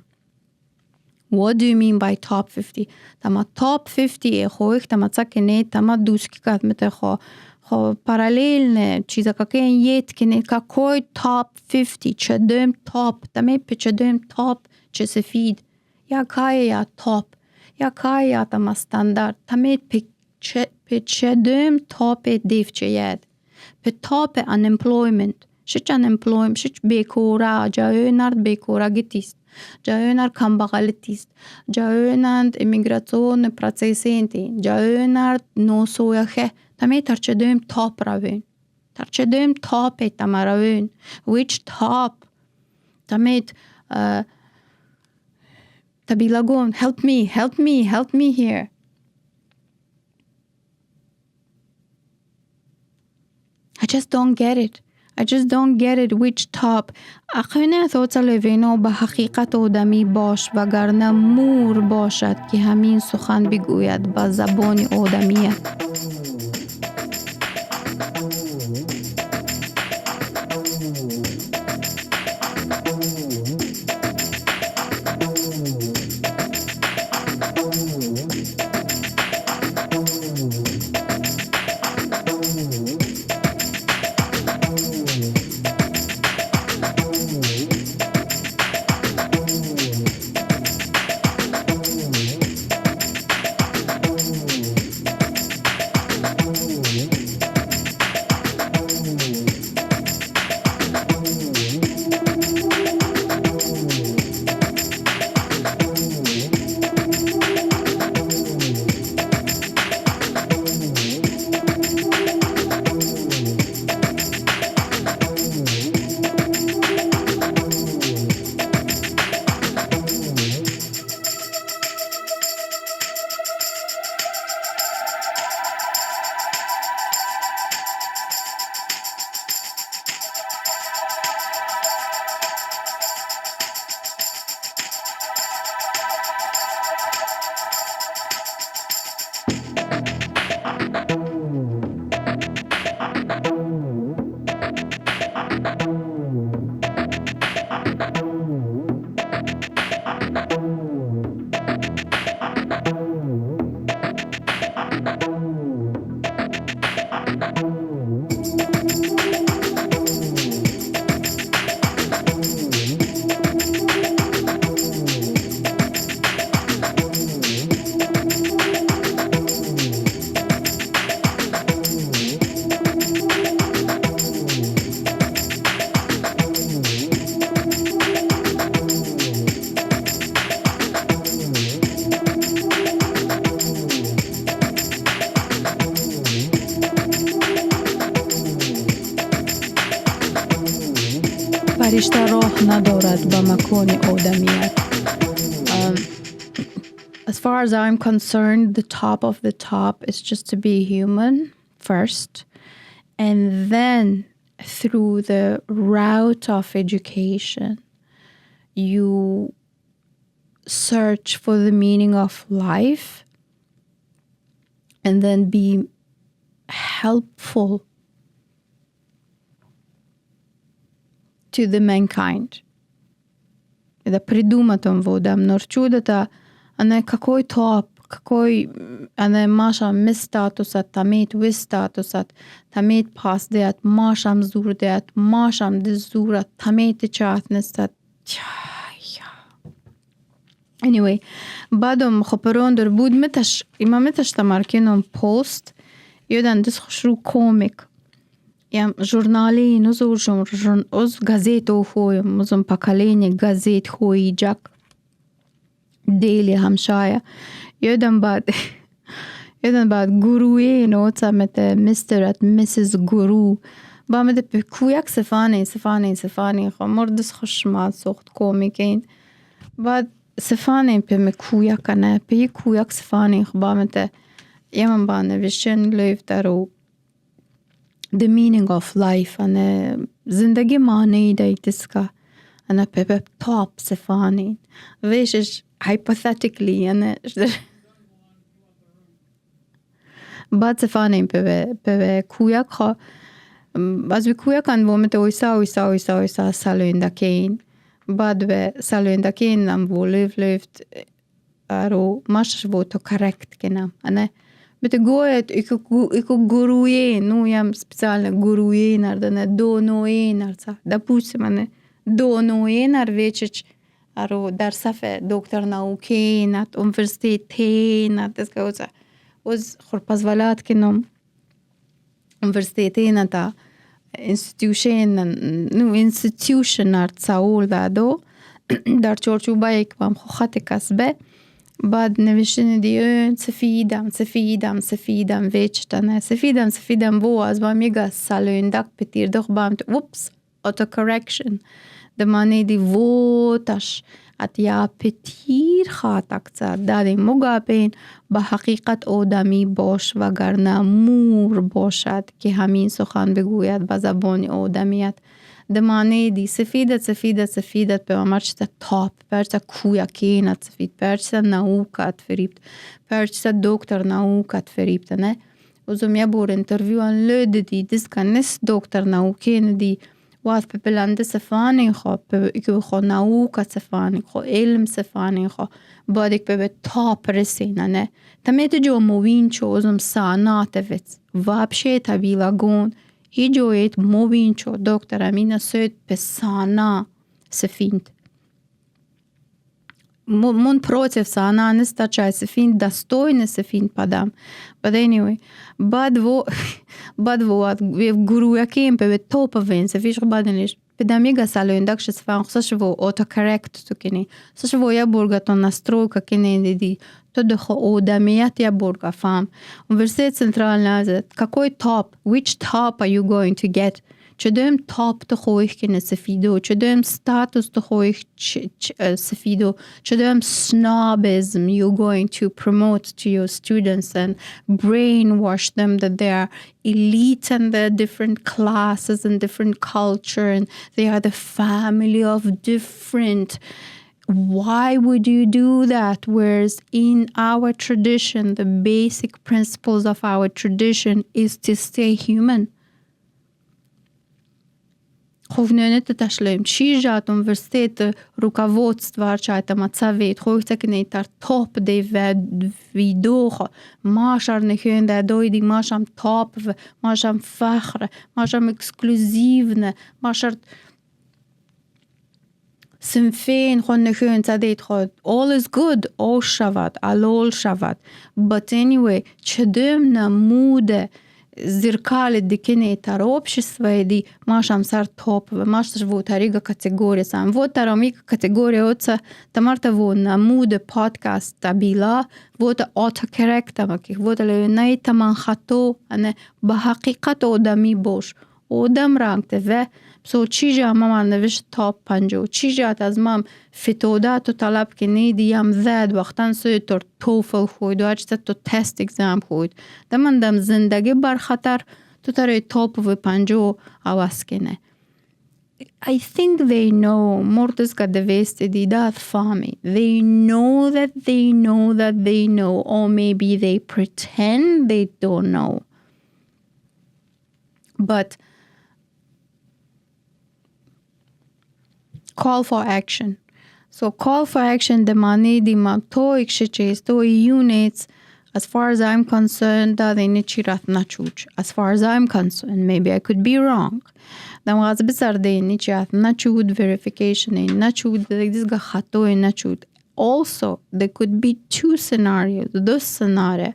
Speaker 2: What do you mean by top 50? Tama top 50 khoik tama tsakene tama duskikat mete kho parallelne чиза какая yetkine какой top 50 chedem top tame pe chedem top chesefid ya kaya top ya kaya tama standard tame pe chedem top devcheyad pe top unemployment shich unemployment shich bekora jaönard bekora gitist jaönard kambagalitist jaönard immigration procesente jaönard no soyache tame tarchedem top ravin tarchedem top tamaravin which top tamet tabilagon help me here. I just don't get it which top. اخوانه توتال وینو به حقیقت آدمی باش وگرنه مور باشد که همین سخن بگوید با زبان آدمیت. فرشته راه ندارد به مکان آدمیت. As far as I'm concerned, the top of the top is just to be human first, and then through the route of education, you search for the meaning of life and then be helpful to the mankind. إذا придуматом водам норчудата, أنا какой топ, какой أنا ماشا مستاتوسات تميت وستاتوسات تميت باس ديات ماشام زور ديات ماشام دزورة تميت چات نستات. Anyway, بعدم خبرون در بود متش تماركينهم post يودن دس خشرو كوميك يام журнали نزور از газету خوی مزم поколение газет خوی جاك daily همشایا يودن بعد گروه نوتا مت مستر ات مسز گرو با مت بکویک سفانی خمردس خشمات سخت کومیکین بعد سفانی به مکویک کنه به کویک سفانی با مت یمن با نوشتن لیف درو the meaning of life أنا زندگی معنی دایتسکا أنا به top سفانی ویشش hypothetically يعني بعد سفانين به کویا خو از کویا کن ومت ویسا سالوندکین بعد به سالوندکین نم لیفت رو ماش و تو correct کنم نه بته گویت ایکو گرویی نویم سپیشال گرویی نردنه دو نوعی نرسا دپوس منه دو نوعی نرویچ رو در صف دکتر ناوکی نت university نت دسکوزا وز خرپزولات کنم university نتا institution نرد ساول دادو در چورچوبا یک بام خط کسبه بعد نوشتن دیون سفیدم ویچتنه سفیدم بو از بام یگا سالوندک پتیر دخ بام اوپس auto correction دمانه دی ووتش ات یا پتیر خاطکتا دادی مقابین به حقیقت آدمی باش وگرنه مور باشد که همین سخن بگوید به زبان آدمیت دمانه دی سفیدت به امرچتا تاپ پرچتا کویاکینت سفید پرچتا ناوکت فریبت پرچتا دکتر ناوکت فریبت نه وزم یا بور انترویو ان لد دی دسکا نس دکتر ناوکین دی واث ببلند سفانی خو که خو ناوکت سفانی خو علم سفانی خو بادک به تاپ رسینه نه تمیت جو موین چوزم سانات ویت وابشه تابیلا گون ای جویت موین چو دکتر امینه سوید به سانا سفیند من پروتیف سانا نستا چای سفیند دستوی نسفیند پدام but anyway بعد و گروه کیم به توپ وین سفیش بعد نیش بدم یه گسالو اندکش سفان خصش و اوتو correct تو کنی خصش و یا برگا تو نستروک کنی دی تو دخو آدمیت یا برگا فهم Universitet Central Asia какой top which top are you going to get چدم تاپ تو خویش کنه سفیدو چدم ستاتوس تو خویش سفیدو چدم snobism you're going to promote to your students and brainwash them that they are elite and they're different classes and different culture and they are the family of different. Why would you do that? Whereas in our tradition, the basic principles of our tradition is to stay human. Ховнёнете ташлем чижат университет руководство чайта мацавет хойтекне тар топ де видох машар нехенде дойди машам топ машам фахр машам эксклюзивне машар سنفين خون نخون تدید خود all is good all شود all شود but anyway چدم نموده зеркали дикине тар общество иди машам сар топ машаш во тарига категория сам вот тарамик категория отца тамарта во намуде подкаст табила вот autocorrect тамаки вот левнай таман хато ане ба ҳақиқат одамӣ бош одам рангте ва سو چیجا مامان نوشت تاپ 50 چیجا از مام فتودا تو طلب کنی دیم زد وقتاً سوی تر توفل خوید و اجتا تو تست اگزام خوید دمان دم زندگی بر خطر تو تره تاپ و 50 آواز کنه I think they know مرتز که دوست دیداد فهمی they know that they know or maybe they pretend they don't know but call for action. So call for action demani di ma to ikshches to units as far as I'm concerned that they nichirat nachuch. As far as I'm concerned, maybe I could be wrong. Dam gaz bisar de nichirat nachud verification in nachud this ga khato in nachud. Also, there could be two scenarios. This scenario,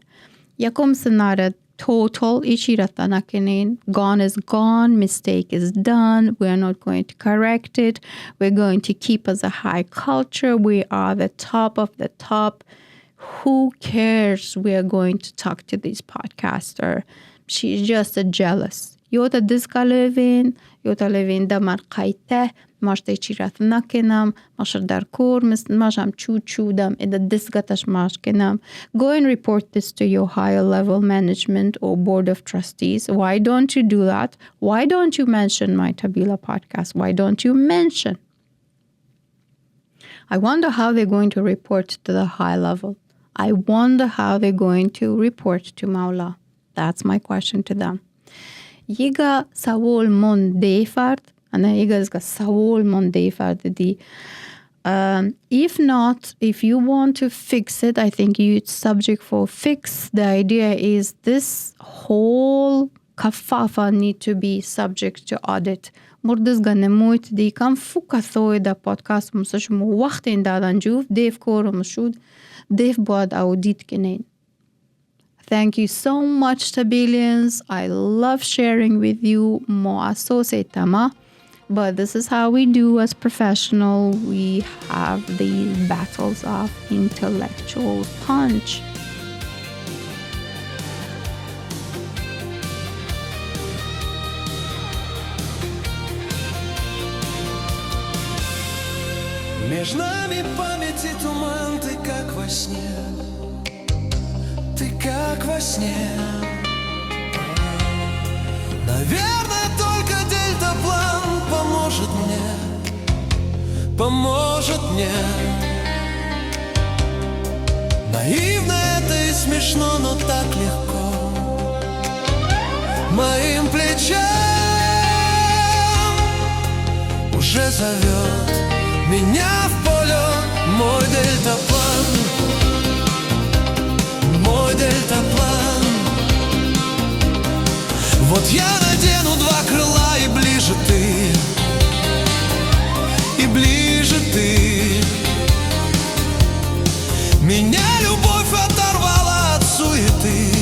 Speaker 2: yakum scenario total ichiratanakenin gone is gone, mistake is done, we are not going to correct it, we're going to keep as a high culture, we are the top of the top, who cares, we are going to talk to this podcaster, she's just a jealous yota diska levin damar qaite ماشته چیرت نکنم ماشر در کور مثل ماشم چودم ایده دستگتش ماش کنم go and report this to your higher level management or board of trustees. Why don't you do that? Why don't you mention my TABILA podcast? Why don't you mention? I wonder how they're going to report to the high level. I wonder how they're going to report to Maula. That's my question to them. Yiga savol mon defard, and yiga savol mon defard di. If not, if you want to fix it, I think it's subject for fix. The idea is this whole kafafa need to be subject to audit. Murdizga nemoit di kam fukathoi da podcast musashmu waqt in dadan juf dev korum shud dev bod audit kenen. Thank you so much, Tabilians. I love sharing with you mo associate tama. But this is how we do as professionals. We have these battles of intellectual punch.
Speaker 1: Между нами памяти туман, ты как во сне, ты как во сне. Наверное, только дельтаплан поможет мне. Наивно это и смешно, но так легко. Моим плечам уже зовет меня в полет мой дельтаплан, мой дельтаплан. Вот я надену два крыла, и ближе ты, и ближе ты. Меня любовь оторвала от суеты,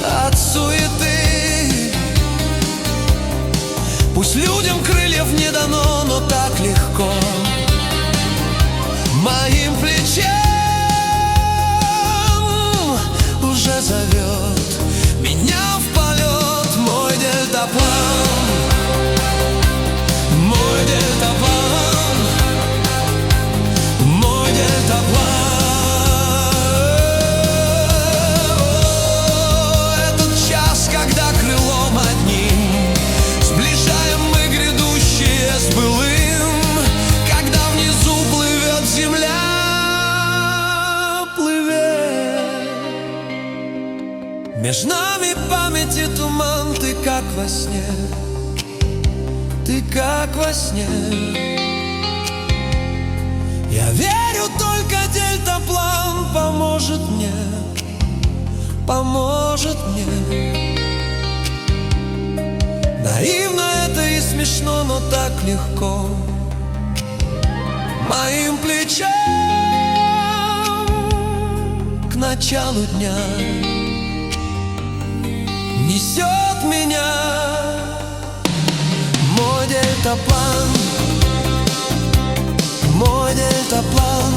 Speaker 1: от суеты. Пусть людям крыльев не дано, но так легко. Моим плечам уже зовет меня в полет мой дельтаплан, мой дельтаплан, мой дельтаплан. Этот час, когда крылом одним сближаем мы грядущее с былым, когда внизу плывет земля, плывет. Между нами памяти туман, ты как во сне, ты как во сне. Я верю, только дельтаплан поможет мне, поможет мне. Наивно это и смешно, но так легко. Моим плечам к началу дня несет меня мой дельтаплан, мой дельтаплан.